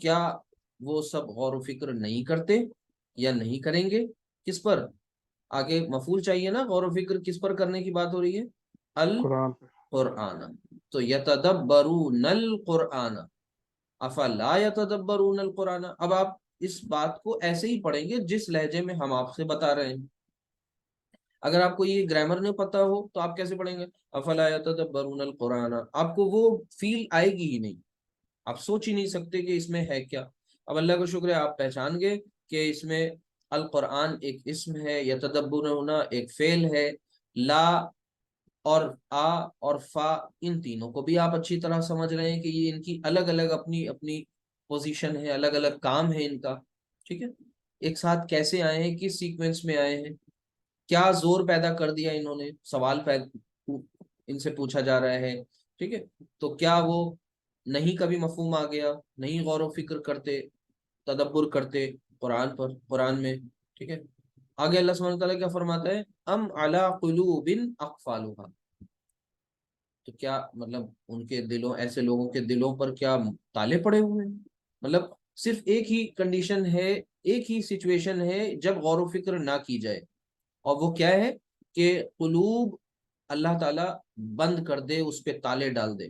کیا وہ سب غور و فکر نہیں کرتے یا نہیں کریں گے. کس پر؟ آگے مفعول چاہیے نا، غور و فکر کس پر کرنے کی بات ہو رہی ہے؟ قرآن. القرآن. تو یتدبرون القرآن افلا یتدبرون القرآن. اب آپ اس بات کو ایسے ہی پڑھیں گے جس لہجے میں ہم آپ سے بتا رہے ہیں. اگر آپ کو یہ گرامر نہیں پتا ہو تو آپ کیسے پڑھیں گے افلا یتدبرون القرآن؟ آپ کو وہ فیل آئے گی ہی نہیں، آپ سوچ ہی نہیں سکتے کہ اس میں ہے کیا. اب اللہ کا شکر ہے آپ پہچان گئے کہ اس میں القرآن ایک اسم ہے، یتدبرون ایک فعل ہے، لا اور آ اور فا ان تینوں کو بھی آپ اچھی طرح سمجھ رہے ہیں کہ یہ ان کی الگ الگ اپنی اپنی پوزیشن ہے، الگ الگ کام ہے ان کا، ٹھیک ہے. ایک ساتھ کیسے آئے ہیں، کس سیکوینس میں آئے ہیں، کیا زور پیدا کر دیا انہوں نے، سوال ان سے پوچھا جا رہا ہے، ٹھیک ہے. تو کیا وہ نہیں کبھی مفہوم آ گیا، نہیں غور و فکر کرتے، تدبر کرتے قرآن میں، ٹھیک ہے. آگے اللہ سبحانہ وتعالیٰ کیا فرماتا ہے، ام علی قلوب اقفالها، تو کیا مطلب ان کے دلوں، ایسے لوگوں کے دلوں پر کیا تالے پڑے ہوئے ہیں. مطلب صرف ایک ہی کنڈیشن ہے، ایک ہی سچویشن ہے جب غور و فکر نہ کی جائے، اور وہ کیا ہے کہ قلوب اللہ تعالیٰ بند کر دے، اس پہ تالے ڈال دے،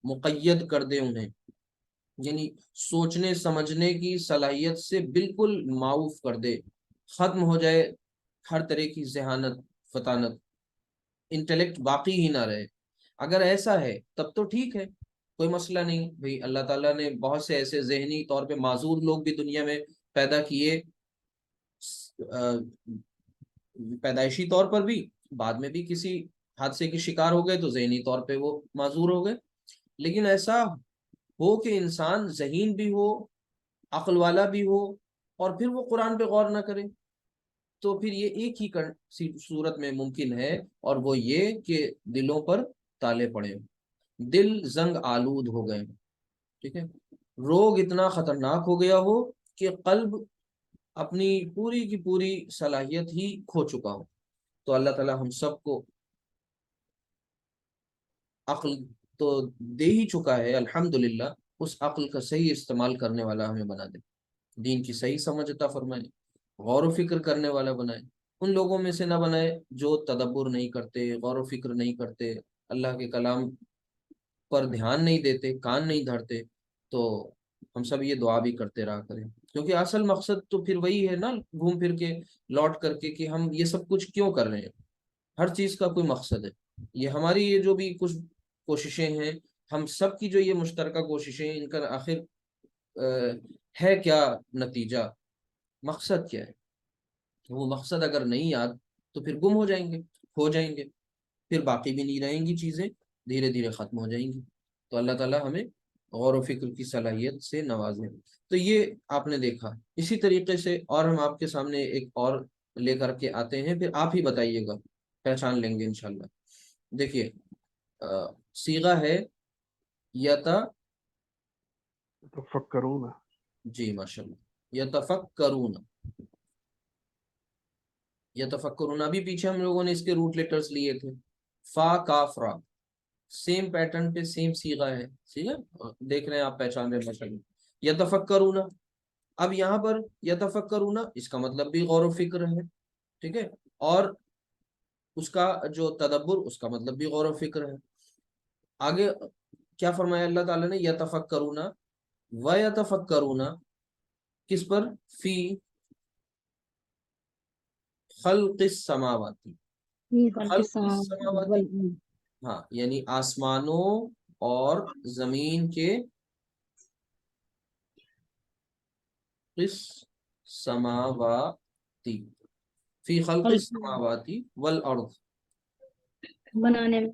مقید کر دے انہیں، یعنی سوچنے سمجھنے کی صلاحیت سے بالکل معاف کر دے، ختم ہو جائے ہر طرح کی ذہانت، فطانت، انٹلیکٹ باقی ہی نہ رہے. اگر ایسا ہے تب تو ٹھیک ہے، کوئی مسئلہ نہیں بھئی. اللہ تعالیٰ نے بہت سے ایسے ذہنی طور پہ معذور لوگ بھی دنیا میں پیدا کیے، پیدائشی طور پر بھی، بعد میں بھی کسی حادثے کی شکار ہو گئے تو ذہنی طور پہ وہ معذور ہو گئے. لیکن ایسا ہو کہ انسان ذہین بھی ہو، عقل والا بھی ہو، اور پھر وہ قرآن پہ غور نہ کرے، تو پھر یہ ایک ہی صورت میں ممکن ہے، اور وہ یہ کہ دلوں پر تالے پڑے، دل زنگ آلود ہو گئے، ٹھیک ہے. روگ اتنا خطرناک ہو گیا ہو کہ قلب اپنی پوری کی پوری صلاحیت ہی کھو چکا ہو. تو اللہ تعالیٰ ہم سب کو عقل تو دے ہی چکا ہے الحمدللہ، اس عقل کا صحیح استعمال کرنے والا ہمیں بنا دے، دین کی صحیح سمجھ عطا فرمائے، غور و فکر کرنے والا بنائے. ان لوگوں میں سے نہ بنائے جو تدبر نہیں کرتے، غور و فکر نہیں کرتے، اللہ کے کلام پر دھیان نہیں دیتے، کان نہیں دھرتے. تو ہم سب یہ دعا بھی کرتے رہا کریں، کیونکہ اصل مقصد تو پھر وہی ہے نا، گھوم پھر کے لوٹ کر کے، کہ ہم یہ سب کچھ کیوں کر رہے ہیں. ہر چیز کا کوئی مقصد ہے. یہ ہماری یہ جو بھی کچھ کوششیں ہیں، ہم سب کی جو یہ مشترکہ کوششیں ہیں، ان کا آخر ہے کیا نتیجہ، مقصد کیا ہے. وہ مقصد اگر نہیں یاد تو پھر گم ہو جائیں گے، کھو جائیں گے، پھر باقی بھی نہیں رہیں گی چیزیں، دھیرے دھیرے ختم ہو جائیں گی. تو اللہ تعالیٰ ہمیں غور و فکر کی صلاحیت سے نوازیں. تو یہ آپ نے دیکھا. اسی طریقے سے اور ہم آپ کے سامنے ایک اور لے کر کے آتے ہیں، پھر آپ ہی بتائیے گا، پہچان لیں گے انشاءاللہ. دیکھیے صیغہ ہے یتا، تفکرون. جی ماشاءاللہ، یتفکرون. یتفکرون ابھی پیچھے ہم لوگوں نے اس کے روٹ لیٹرز لیے تھے، فا کاف را، سیم پیٹرن پہ سیم صیغہ ہے، ٹھیک ہے، دیکھ رہے ہیں آپ، پہچان رہے ہیں ماشاءاللہ. یتفکرون، اب یہاں پر یتفکرون اس کا مطلب بھی غور و فکر ہے، ٹھیک ہے، اور اس کا جو تدبر، اس کا مطلب بھی غور و فکر ہے. آگے کیا فرمایا اللہ تعالیٰ نے، یتفکرون و یتفکرون کس پر، فی خلق السماواتی، في خلق خلق السماوات السماواتی، والأرض. ہاں یعنی آسمانوں اور زمین کے، السماواتی، فی خلق خلق السماواتی والارض، بنانے میں.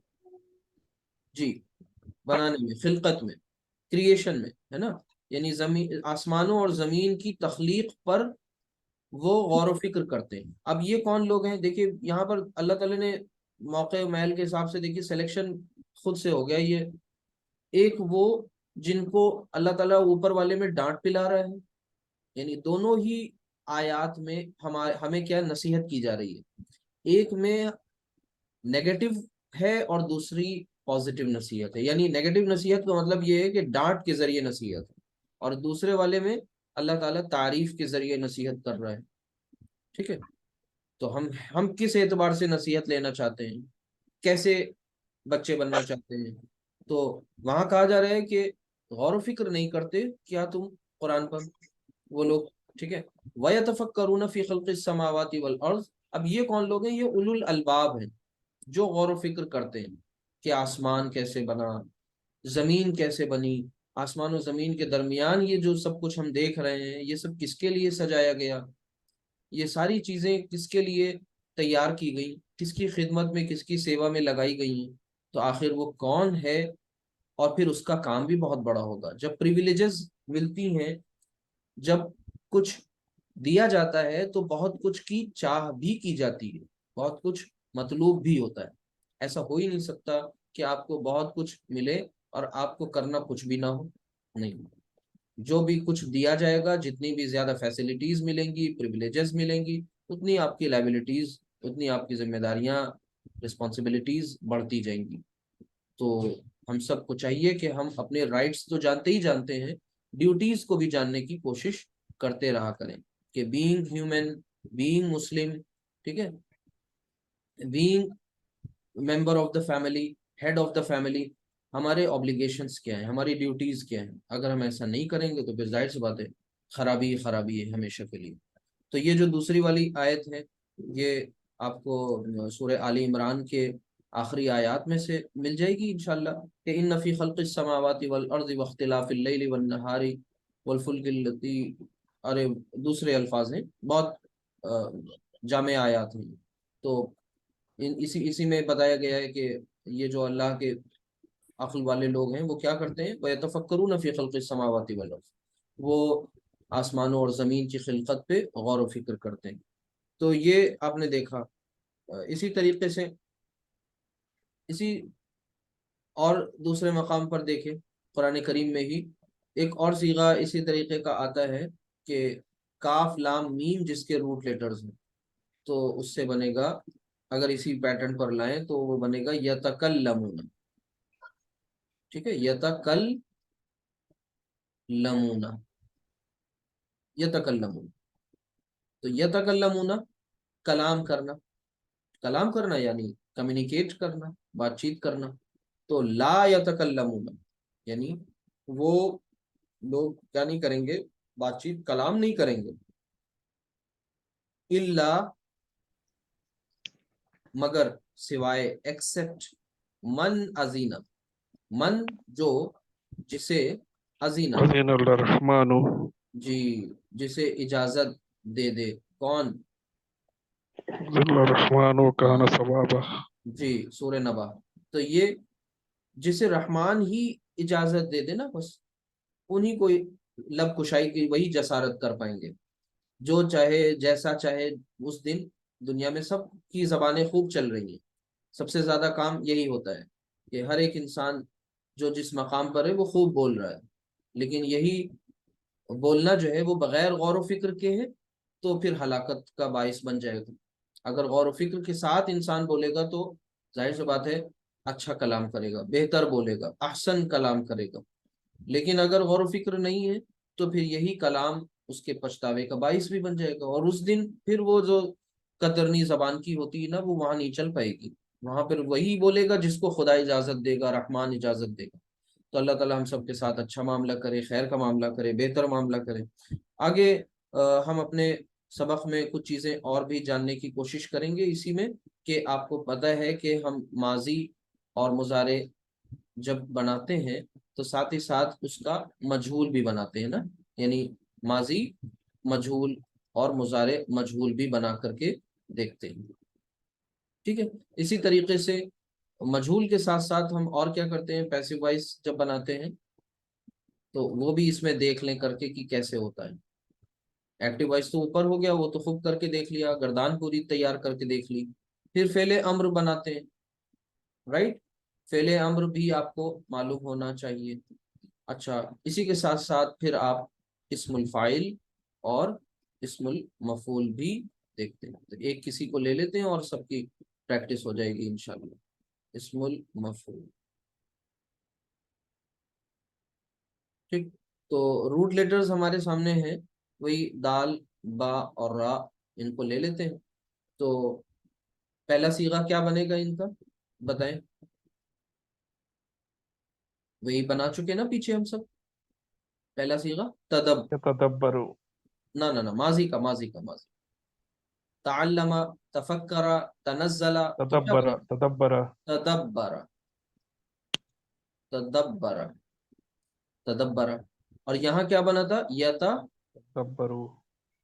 جی بنانے میں، خلقت میں، کریشن میں، ہے نا، یعنی زمین، آسمانوں اور زمین کی تخلیق پر وہ غور و فکر کرتے ہیں. اب یہ کون لوگ ہیں، دیکھیے یہاں پر اللہ تعالیٰ نے موقع محل کے حساب سے، دیکھیے سلیکشن خود سے ہو گیا. یہ ایک وہ جن کو اللہ تعالیٰ اوپر والے میں ڈانٹ پلا رہا ہے، یعنی دونوں ہی آیات میں ہمیں کیا نصیحت کی جا رہی ہے. ایک میں نیگیٹو ہے اور دوسری پازیٹیو نصیحت ہے. یعنی نیگیٹو نصیحت کا مطلب یہ ہے کہ ڈانٹ کے ذریعے نصیحت ہے، اور دوسرے والے میں اللہ تعالیٰ تعریف کے ذریعے نصیحت کر رہا ہے، ٹھیک ہے. تو ہم کس اعتبار سے نصیحت لینا چاہتے ہیں، کیسے بچے بننا چاہتے ہیں. تو وہاں کہا جا رہا ہے کہ غور و فکر نہیں کرتے کیا تم قرآن پر، وہ لوگ، ٹھیک ہے. وَيَتَفَكَّرُونَ فِي خَلْقِ السَّمَاوَاتِ وَالْأَرْضِ، اب یہ کون لوگ ہیں، یہ اولو الالباب ہیں، جو غور و فکر کرتے ہیں کہ آسمان کیسے بنا، زمین کیسے بنی، آسمان و زمین کے درمیان یہ جو سب کچھ ہم دیکھ رہے ہیں، یہ سب کس کے لیے سجایا گیا، یہ ساری چیزیں کس کے لیے تیار کی گئی، کس کی خدمت میں، کس کی سیوا میں لگائی گئی ہیں، تو آخر وہ کون ہے، اور پھر اس کا کام بھی بہت بڑا ہوگا. جب پریویلیجز ملتی ہیں، جب کچھ دیا جاتا ہے، تو بہت کچھ کی چاہ بھی کی جاتی ہے، بہت کچھ مطلوب بھی ہوتا ہے. ایسا ہو ہی نہیں سکتا کہ آپ کو بہت کچھ ملے اور آپ کو کرنا کچھ بھی نہ ہو. نہیں، جو بھی کچھ دیا جائے گا، جتنی بھی زیادہ فیسلٹیز ملیں گی، پریویلیجز ملیں گی، اتنی آپ کی لائبلٹیز، اتنی آپ کی ذمہ داریاں، رسپانسبلٹیز بڑھتی جائیں گی. تو ہم سب کو چاہیے کہ ہم اپنے رائٹس تو جانتے ہی جانتے ہیں، ڈیوٹیز کو بھی جاننے کی کوشش کرتے رہا کریں کہ بینگ ہیومن، بینگ مسلم، ٹھیک ہے، being member of the family, head of the family, ہمارے اوبلیگیشنس کیا ہیں، ہماری ڈیوٹیز کیا ہیں. اگر ہم ایسا نہیں کریں گے تو پھر ظاہر سی بات ہے خرابی خرابی ہے ہمیشہ کے لیے. تو یہ جو دوسری والی آیت ہے، یہ آپ کو سورہ آل عمران کے آخری آیات میں سے مل جائے گی انشاءاللہ، کہ ان فی خلق السماوات والارض واختلاف اللیل والنہار والفلک التی، ارے دوسرے الفاظ ہیں، بہت جامع آیات ہیں. تو اسی میں بتایا گیا ہے کہ یہ جو اللہ کے عقل والے لوگ ہیں وہ کیا کرتے ہیں، وَيَتَفَكَّرُونَ فِي خَلْقِ السَّمَاوَاتِ وَالْأَرْضِ، وہ آسمانوں اور زمین کی خلقت پہ غور و فکر کرتے ہیں. تو یہ آپ نے دیکھا. اسی طریقے سے اسی اور دوسرے مقام پر دیکھیں قرآن کریم میں ہی ایک اور صیغہ اسی طریقے کا آتا ہے کہ کاف لام میم جس کے روٹ لیٹرز ہیں، تو اس سے بنے گا، اگر اسی پیٹرن پر لائیں تو وہ بنے گا یتکلمون. ٹھیک ہے، یتکلمون، یتکلمون. تو یتکلمون کلام کرنا، کلام کرنا یعنی کمیونیکیٹ کرنا، بات چیت کرنا. تو لا یتکلمون یعنی وہ لوگ کیا نہیں کریں گے، بات چیت، کلام نہیں کریں گے، الا مگر، سوائے، ایکسپٹ من ازینا، من جو، جسے، ازینا أذن الرحمن. جی، جسے اجازت دے دے. کون؟ أذن الرحمن وكان ہاں صوابا. جی، سورہ نبا. تو یہ جسے رحمان ہی اجازت دے دے نا، بس انہی کو لب کشائی کی وہی جسارت کر پائیں گے. جو چاہے جیسا چاہے، اس دن دنیا میں سب کی زبانیں خوب چل رہی ہیں. سب سے زیادہ کام یہی ہوتا ہے کہ ہر ایک انسان جو جس مقام پر ہے وہ خوب بول رہا ہے، لیکن یہی بولنا جو ہے وہ بغیر غور و فکر کے ہے، تو پھر ہلاکت کا باعث بن جائے گا. اگر غور و فکر کے ساتھ انسان بولے گا تو ظاہر سی بات ہے اچھا کلام کرے گا، بہتر بولے گا، احسن کلام کرے گا. لیکن اگر غور و فکر نہیں ہے تو پھر یہی کلام اس کے پچھتاوے کا باعث بھی بن جائے گا، اور اس دن پھر وہ جو قطرنی زبان کی ہوتی ہے نا، وہ وہاں نہیں چل پائے گی. وہاں پھر وہی بولے گا جس کو خدا اجازت دے گا، رحمان اجازت دے گا. تو اللہ تعالی ہم سب کے ساتھ اچھا معاملہ کرے، خیر کا معاملہ کرے، بہتر معاملہ کرے. آگے ہم اپنے سبق میں کچھ چیزیں اور بھی جاننے کی کوشش کریں گے اسی میں، کہ آپ کو پتہ ہے کہ ہم ماضی اور مضارع جب بناتے ہیں تو ساتھ ہی ساتھ اس کا مجہول بھی بناتے ہیں نا، یعنی ماضی مجہول اور مضارع مجہول بھی بنا کر کے دیکھتے ہیں. ٹھیک ہے، اسی طریقے سے مجہول کے ساتھ ساتھ ہم اور کیا کرتے ہیں، پیسو وائس جب بناتے ہیں تو وہ بھی اس میں دیکھ لیں کر کے کہ کیسے ہوتا ہے. ایکٹیو وائس تو اوپر ہو گیا، وہ تو خوب کر کے دیکھ لیا، گردان پوری تیار کر کے دیکھ لی. پھر فعل امر بناتے ہیں، رائٹ، فعل امر بھی آپ کو معلوم ہونا چاہیے. اچھا، اسی کے ساتھ ساتھ پھر آپ اسم الفاعل اور اسم المفعول بھی دیکھتے ہیں. تو ایک کسی کو لے لیتے ہیں اور سب کی پریکٹس ہو جائے گی انشاءاللہ. اسم المفعول، ٹھیک. تو روٹ لیٹرز ہمارے سامنے ہیں، وہی دال، با اور را، ان کو لے لیتے ہیں. تو پہلا صیغہ کیا بنے گا ان کا، بتائیں. وہی بنا چکے نا پیچھے ہم سب. پہلا صیغہ تدب، يتدبر. نہ ماضی کا، ماضی. تعلم، تفکر، تنزل، تو کیا بنے گا، تدبر. تدبر، تدبر، تدبر. اور یہاں کیا بنا تھا، یتا، تدبروا.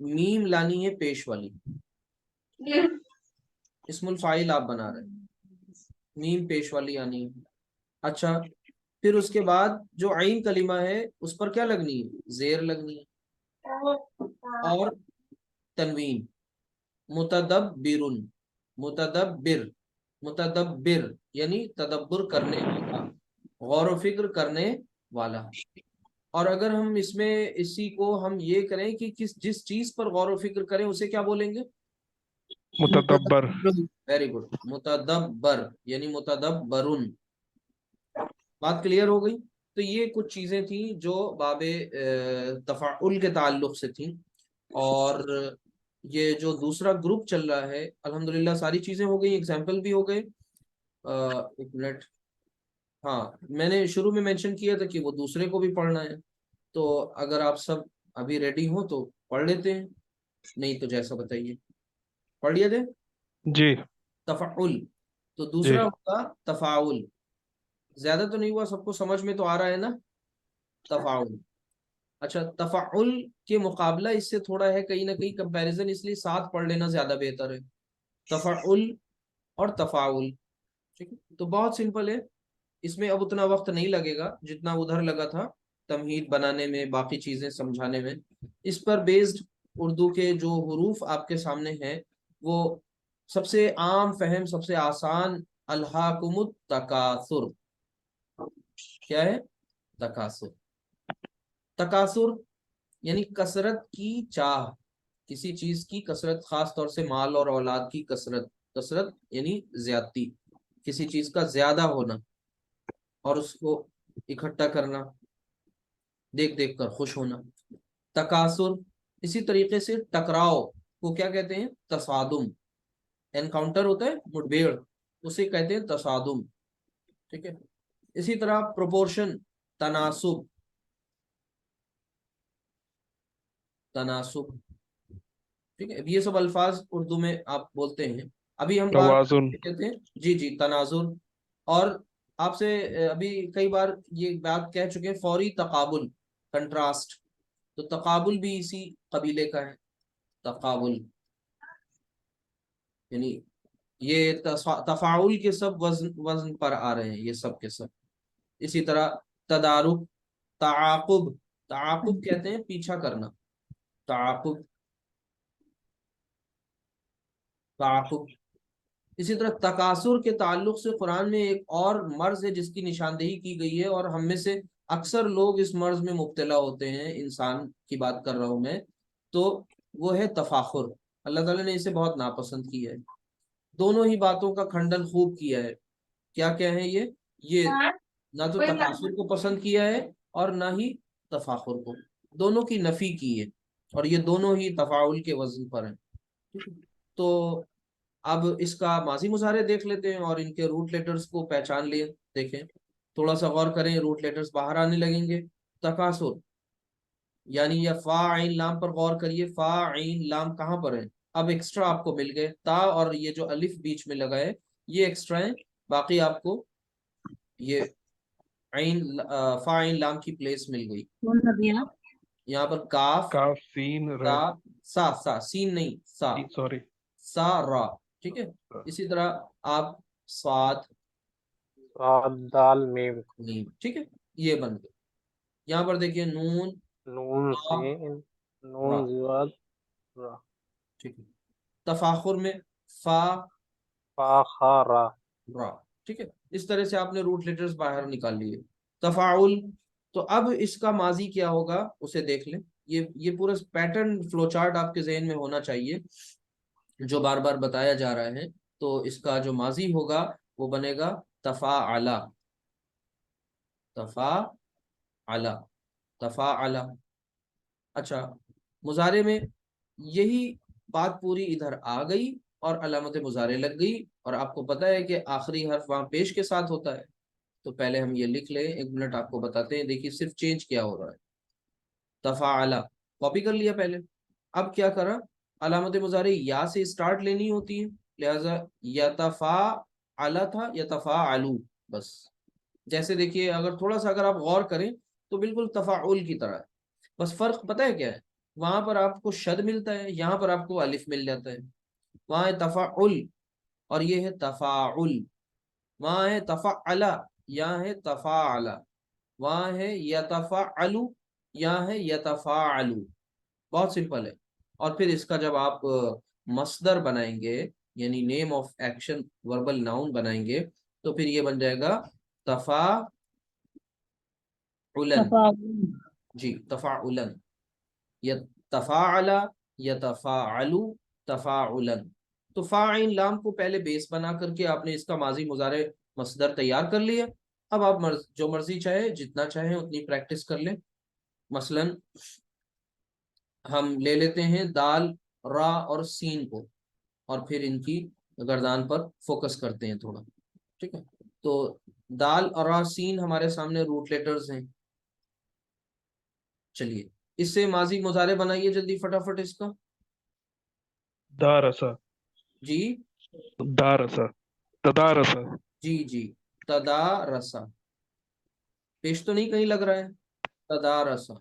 میم لانی ہے پیش والی، اسم الفاعل آپ بنا رہے ہیں، میم پیش والی آنی ہے۔ اچھا پھر اس کے بعد جو عین کلمہ ہے اس پر کیا لگنی ہے؟ زیر لگنی ہے، اور تنوین، متدبرن، متدبر، متدبر یعنی تدبر کرنے والا، غور و فکر کرنے والا۔ اور اگر ہم اس میں اسی کو ہم یہ کریں کہ جس چیز پر غور و فکر کریں اسے کیا بولیں گے؟ متدبر، ویری گڈ، متدبر یعنی متدبرن۔ بات کلیئر ہو گئی؟ تو یہ کچھ چیزیں تھیں جو باب تفاعل کے تعلق سے تھیں، اور یہ جو دوسرا گروپ چل رہا ہے الحمدللہ ساری چیزیں ہو گئی، ایگزامپل بھی ہو گئے۔ ایک منٹ، ہاں میں نے شروع میں مینشن کیا تھا کہ وہ دوسرے کو بھی پڑھنا ہے، تو اگر آپ سب ابھی ریڈی ہوں تو پڑھ لیتے ہیں، نہیں تو جیسا بتائیے، پڑھ لیے تھے۔ جی تفعل تو جی دوسرا ہوگا تفاعل، زیادہ تو نہیں ہوا، سب کو سمجھ میں تو آ رہا ہے نا تفاعل۔ اچھا تفعل کے مقابلہ اس سے تھوڑا ہے کہیں نہ کہیں کمپیریزن، اس لیے ساتھ پڑھ لینا زیادہ بہتر ہے، تفعل اور تفاعل، ٹھیک ہے؟ تو بہت سمپل ہے، اس میں اب اتنا وقت نہیں لگے گا جتنا ادھر لگا تھا تمہید بنانے میں، باقی چیزیں سمجھانے میں۔ اس پر بیسڈ اردو کے جو حروف آپ کے سامنے ہیں وہ سب سے عام فہم، سب سے آسان، الہاکم التکاثر، کیا ہے؟ تکاثر۔ تکاثر یعنی کثرت کی چاہ، کسی چیز کی کثرت، خاص طور سے مال اور اولاد کی کثرت، کثرت یعنی زیادتی، کسی چیز کا زیادہ ہونا اور اس کو اکٹھا کرنا، دیکھ دیکھ کر خوش ہونا، تکاثر۔ اسی طریقے سے ٹکراؤ کو کیا کہتے ہیں؟ تصادم، انکاؤنٹر ہوتا ہے مٹبھیڑ، اسے کہتے ہیں تصادم، ٹھیک ہے؟ اسی طرح پروپورشن، تناسب، تناسب، ٹھیک ہے؟ یہ سب الفاظ اردو میں آپ بولتے ہیں، ابھی ہم بار توازن، کہتے ہیں جی جی تناظر۔ اور آپ سے ابھی کئی بار یہ بات کہہ چکے ہیں، فوری تقابل، کنٹراسٹ، تو تقابل بھی اسی قبیلے کا ہے، تقابل یعنی یہ تفاعل کے سب وزن پر آ رہے ہیں یہ سب کے سب۔ اسی طرح تدارک، تعاقب، تعاقب کہتے ہیں پیچھا کرنا، تعاقب، تعاقب۔ اسی طرح تکاثر کے تعلق سے قرآن میں ایک اور مرض ہے جس کی نشاندہی کی گئی ہے، اور ہم میں سے اکثر لوگ اس مرض میں مبتلا ہوتے ہیں، انسان کی بات کر رہا ہوں میں، تو وہ ہے تفاخر۔ اللہ تعالیٰ نے اسے بہت ناپسند کیا ہے، دونوں ہی باتوں کا کھنڈن خوب کیا ہے۔ کیا کیا ہے یہ نہ تو تکاثر کو پسند کیا ہے اور نہ ہی تفاخر کو، دونوں کی نفی کی ہے، اور یہ دونوں ہی تفاعل کے وزن پر ہیں۔ تو اب اس کا ماضی مضارع دیکھ لیتے ہیں اور ان کے روٹ لیٹرز کو پہچان لیے، دیکھیں تھوڑا سا غور کریں، روٹ لیٹرز باہر آنے لگیں گے۔ تکاثر یعنی یہ فا عین لام پر غور کریے، فا عین لام کہاں پر ہے؟ اب ایکسٹرا آپ کو مل گئے، تا اور یہ جو الف بیچ میں لگا ہے یہ ایکسٹرا ہے، باقی آپ کو یہ عین فا عین لام کی پلیس مل گئی۔ کون سا دیا؟ یہاں پر کاف، کاف، سین، تا، را، سا سین نہیں، سا، سوری، سا را، ٹھیک ہے؟ اسی طرح آپ صاد، صاد، دال، میم، نیم، ٹھیک ہے؟ یہ بن گئے۔ یہاں پر دیکھیے نون، نون، را، سین، نون، را، زیاد، را، ٹھیک ہے؟ تفاخر میں فا، فا، خا، را۔ را، ٹھیک ہے؟ اس طرح سے آپ نے روٹ لیٹرز باہر نکال لیے۔ تفاعل، تو اب اس کا ماضی کیا ہوگا اسے دیکھ لیں، یہ پورا پیٹرن فلو چارٹ آپ کے ذہن میں ہونا چاہیے جو بار بار بتایا جا رہا ہے۔ تو اس کا جو ماضی ہوگا وہ بنے گا تفاعل، تفاعل، تفاعل۔ اچھا مضارع میں یہی بات پوری ادھر آ گئی اور علامت مضارع لگ گئی، اور آپ کو پتہ ہے کہ آخری حرف وہاں پیش کے ساتھ ہوتا ہے، تو پہلے ہم یہ لکھ لیں، ایک منٹ آپ کو بتاتے ہیں، دیکھیے صرف چینج کیا ہو رہا ہے، تفاعل کاپی کر لیا پہلے، اب کیا کرا، علامت مضارع یا سے اسٹارٹ لینی ہوتی ہے، لہذا یتفاعل تھا یتفاعلو، بس جیسے دیکھیے اگر تھوڑا سا اگر آپ غور کریں تو بالکل تفاعل کی طرح ہے، بس فرق پتہ ہے کیا ہے؟ وہاں پر آپ کو شد ملتا ہے، یہاں پر آپ کو الف مل جاتا ہے. وہاں ہے تفعل اور یہ ہے تفاعل. وہاں ہے تفعل، یہاں ہے تفاعل. وہاں ہے یتفعل، یہاں ہے یتفاعل. بہت سمپل ہے. اور پھر اس کا جب آپ مصدر بنائیں گے، یعنی name of action verbal noun بنائیں گے، تو پھر یہ بن جائے گا تفاعلن. تفاعل. جی تفاعلن. تفاعل یتفاعل تفاعلن. تو فاعل لام کو پہلے بیس بنا کر کے آپ نے اس کا ماضی مضارع مصدر تیار کر لیا. اب آپ جو مرضی چاہے، جتنا چاہیں اتنی پریکٹس کر لیں. مثلا ہم لے لیتے ہیں دال، را اور سین کو، اور پھر ان کی گردان پر فوکس کرتے ہیں تھوڑا. ٹھیک ہے، تو دال اور را سین ہمارے سامنے روٹ لیٹرز ہیں. چلیے اس سے ماضی مضارع بنائیے جلدی فٹافٹ اس کا. دارس، جی دارس، تدارس. جی جی تدارسا. پیش تو نہیں کہیں لگ رہا ہے؟ تدارسا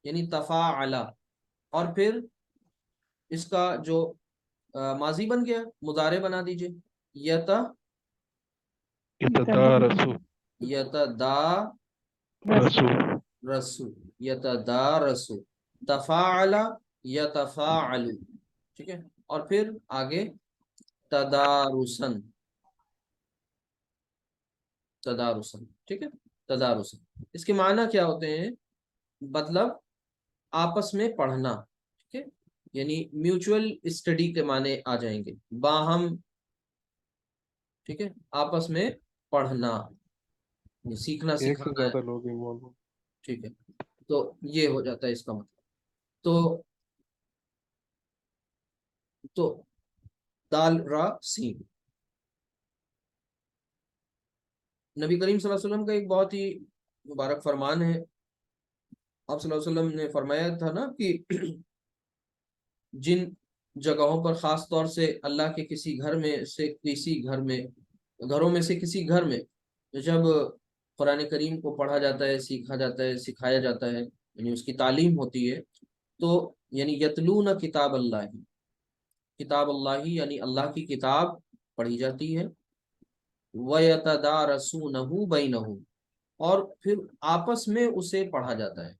یعنی تفاعلا. اور پھر اس کا جو ماضی بن گیا مضارع بنا دیجئے. یتا یتدارسو، یتدارسو، رسو. یتدارسو. تفاعل یتفاعل. ٹھیک ہے، اور پھر آگے تدارسن. تدارسن. ٹھیک ہے، تدارسن. اس کے معنی کیا ہوتے ہیں؟ مطلب آپس میں پڑھنا. ٹھیک ہے، یعنی میوچول اسٹڈی کے معنی آ جائیں گے، باہم. ٹھیک ہے، آپس میں پڑھنا، سیکھنا ایک سے سکھانا ہے. زیادہ لوگ انوالو. ٹھیک ہے، تو یہ ہو جاتا ہے اس کا مطلب. تو دال را سین. نبی کریم صلی اللہ علیہ وسلم کا ایک بہت ہی مبارک فرمان ہے. آپ صلی اللہ علیہ وسلم نے فرمایا تھا نا کہ جن جگہوں پر خاص طور سے اللہ کے کسی گھر میں سے کسی گھر میں گھروں میں سے کسی گھر میں جب قرآن کریم کو پڑھا جاتا ہے، سیکھا جاتا ہے، سکھایا جاتا ہے، یعنی اس کی تعلیم ہوتی ہے، تو یعنی یتلون کتاب اللہ، کتاب اللہ یعنی اللہ کی کتاب پڑھی جاتی ہے. وَيَتَدَارَسُونَهُ بَيْنَهُمْ، اور پھر آپس میں اسے پڑھا جاتا ہے.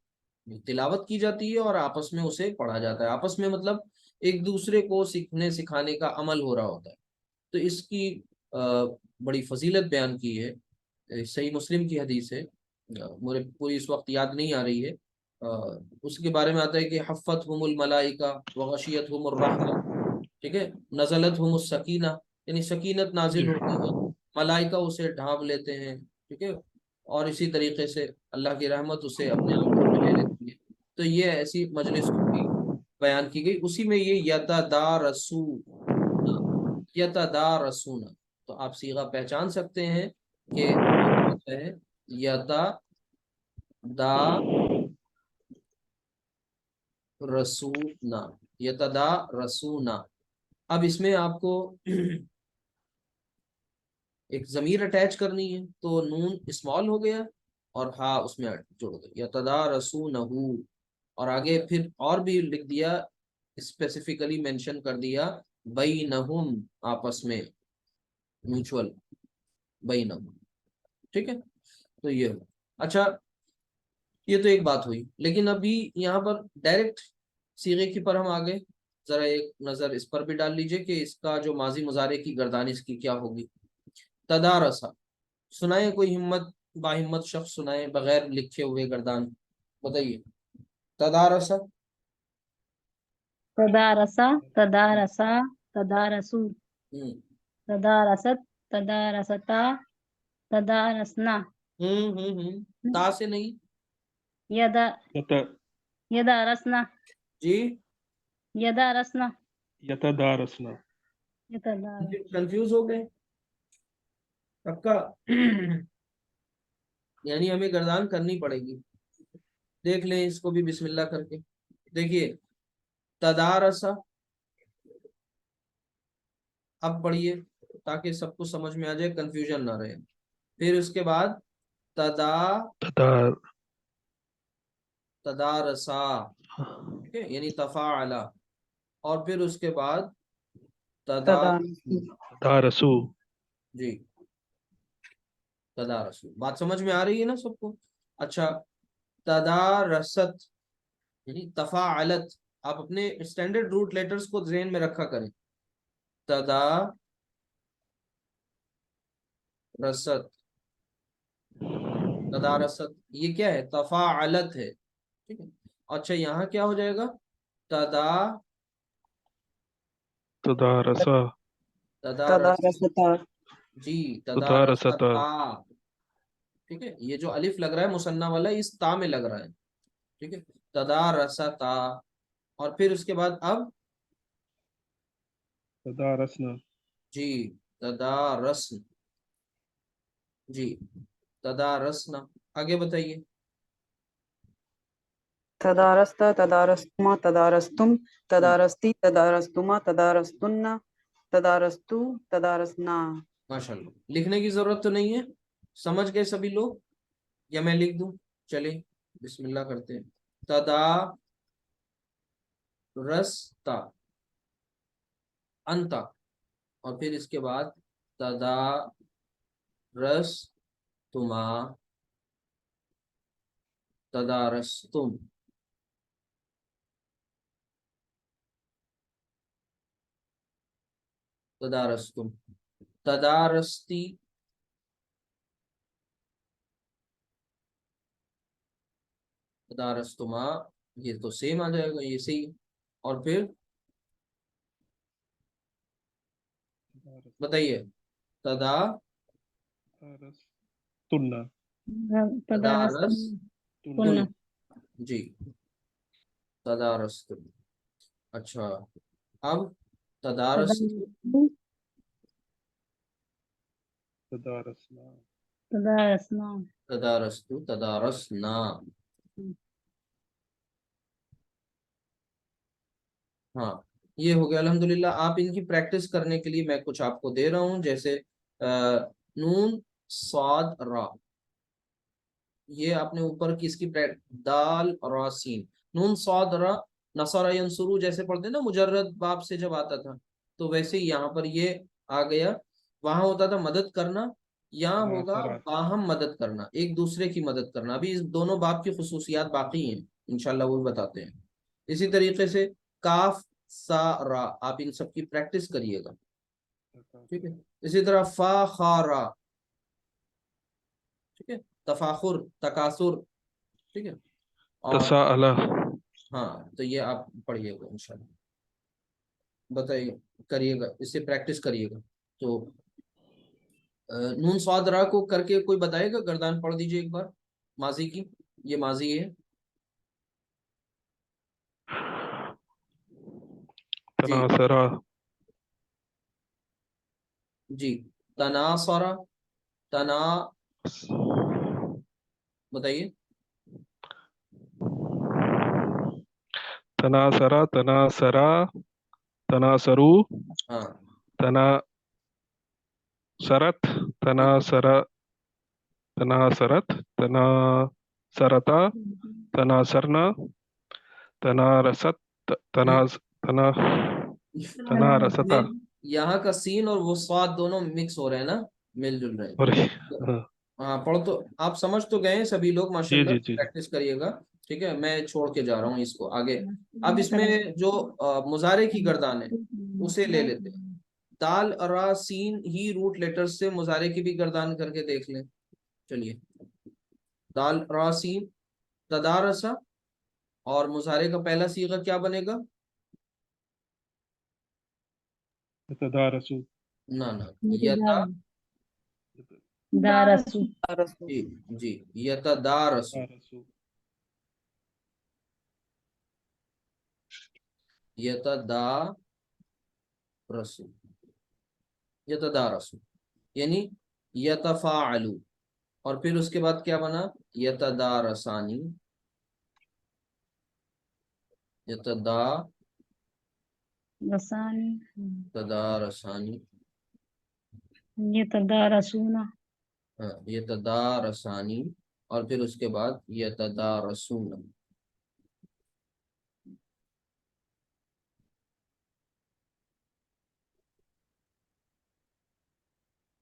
تلاوت کی جاتی ہے اور آپس میں اسے پڑھا جاتا ہے. آپس میں مطلب ایک دوسرے کو سیکھنے سکھانے کا عمل ہو رہا ہوتا ہے. تو اس کی بڑی فضیلت بیان کی ہے. صحیح مسلم کی حدیث ہے، مجھے پوری اس وقت یاد نہیں آ رہی ہے. اس کے بارے میں آتا ہے کہ حفتہم الملائکہ وغشیتہم الرحمہ. ٹھیک ہے، نزلتہم السکینہ، یعنی سکینت نازل ہوتی ہے، ملائکہ اسے ڈھانپ لیتے ہیں. ٹھیک ہے، اور اسی طریقے سے اللہ کی رحمت اسے اپنے آنکھوں میں لے لیتی ہے. تو یہ ایسی مجلسوں کی بیان کی گئی. اسی میں یہ یتدارسون، یتدارسون. تو آپ صیغہ پہچان سکتے ہیں کہ ہے یتدارسون، یتدارسون. اب اس میں آپ کو ایک ضمیر اٹیچ کرنی ہے، تو نون اسمال ہو گیا اور ہاں اس میں جڑ گئی، یتدارسونہ. اور آگے پھر اور بھی لکھ دیا، اسپیسیفکلی مینشن کر دیا بینہم، آپس میں میوچول بینہم. ٹھیک ہے، تو یہ ہو. اچھا یہ تو ایک بات ہوئی، لیکن ابھی یہاں پر ڈائریکٹ صیغے کی پر ہم آگے ذرا ایک نظر اس پر بھی ڈال لیجئے کہ اس کا جو ماضی مضارع کی گردان اس کی کیا ہوگی. تدارسا، سنائے کوئی با ہمت شخص سنائے بغیر لکھے ہوئے گردان، بتائیے. تدارسا، تدارسا، تدارسا، تدارسو، ہوں تدارست، تدارستا، تدارسنا. تا سے نہیں. یدا، یت یدارسنا، جی یدارسنا، یتدارسنا. یتدارس. کنفیوز ہو گئے پکا؟ یعنی ہمیں گردان کرنی پڑے گی. دیکھ لیں اس کو بھی بسم اللہ کر کے. دیکھیے تدارسا، اب پڑھیے تاکہ سب کو سمجھ میں آ جائے، کنفیوژن نہ رہے. پھر اس کے بعد تدار تدارسا. ٹھیک ہے، یعنی تفاعلا، اور پھر اس کے بعد تدارسو تدارسو جی تدارسو. بات سمجھ میں آ رہی ہے نا سب کو؟ اچھا، تدارست یعنی تفاعلت، آپ اپنے اسٹینڈرڈ روٹ لیٹرز کو ذہن میں رکھا کریں. تدارست، تدارست یہ کیا ہے؟ تفاعلت ہے. ٹھیک ہے. اچھا یہاں کیا ہو جائے گا؟ تدارس، تدارسا تدارس تدارستا جی تدارستا تدارستا. ٹھیک ہے، یہ جو الف لگ رہا ہے مثنیٰ والا، اس تا میں لگ رہا ہے. ٹھیک ہے، تدارستا. اور پھر اس کے بعد اب تدارسنا جی تدارسن، جی تدارسنا. آگے بتائیے. تدارستا تدارستما تدارستم تدارستی تدارستما تدارستن تدارستو تدارسنا. ماشاء اللہ. لکھنے کی ضرورت تو نہیں ہے؟ سمجھ گئے سبھی لوگ یا میں لکھ دوں؟ چلیں بسم اللہ کرتے ہیں. تدارستا انتا، اور پھر اس کے بعد تدارستما تدارستم. تدارستم، تدارستی، تدارستما، یہ تو سیم آ جائے گا، یہ صحیح. اور پھر بتائیے. تدارستنا تدارس تن جی تدارستم. اچھا اب تدارس تدارسنا تدارسنا تدارستو تدارسنا. ہاں یہ ہو گیا الحمدللہ. آپ ان کی پریکٹس کرنے کے لیے میں کچھ آپ کو دے رہا ہوں، جیسے نون صاد را، یہ آپ نے اوپر کی اس کی دال را سین. نون صاد را، نصر ینصرو جیسے پڑھتے نا مجرد باب سے جب آتا تھا، تو ویسے ہی یہاں پر یہ آ گیا. وہاں ہوتا تھا مدد کرنا، یہاں ہوگا ناصرات باہم مدد کرنا، ایک دوسرے کی مدد کرنا. ابھی اس دونوں باب کی خصوصیات باقی ہیں، انشاءاللہ وہ بتاتے ہیں. اسی طریقے سے کاف سا را، آپ ان سب کی پریکٹس کریے گا. ٹھیک ہے. اسی طرح فا خا را، ٹھیک ہے، تفاخر، تکاثر. ٹھیک ہے. اور تساءلہ ہاں تو یہ آپ پڑھیے گا انشاءاللہ. بتائیے، کریے گا، اس سے پریکٹس کریے گا. تو نون صاد را کو کر کے کوئی بتائے گا؟ گردان پڑھ دیجئے ایک بار ماضی کی. یہ ماضی ہے. جی تناصرہ جی تناصرہ، تنا، بتائیے. تناصرہ تناصرہ تناصرو ہاں تناصرت تناصرہ تناصرت تناصرتا تناصرنا تنارست تنارستا. یہاں کا سین اور وہ صاد دونوں مکس ہو رہے ہیں نا، مل جل رہے ہیں. اور ہاں ہاں پڑھ تو آپ سمجھ تو گئے ہیں سبھی لوگ جی ماشاءاللہ. جی جی پریکٹس کریے گا. ٹھیک ہے، میں چھوڑ کے جا رہا ہوں اس کو آگے. اب اس میں جو مضارع کی گردان ہے اسے لے لیتے ہیں. دال را سین ہی روٹ لیٹر سے مضارع کی بھی گردان کر کے دیکھ لیں. چلیے، دال را سین تدارسا، اور مضارع کا پہلا صیغہ کیا بنے گا؟ تدارسو نہ یتا، دارسو تدارسو جی جی یتدارسو، تدارسو یتدارسو، یتدارسو یعنی یتفاعلو. اور پھر اس کے بعد کیا بنا؟ یتدارسانی، رسانی تدارسانی. یتدارسونا ہاں یتدارسانی، اور پھر اس کے بعد یتدارسون.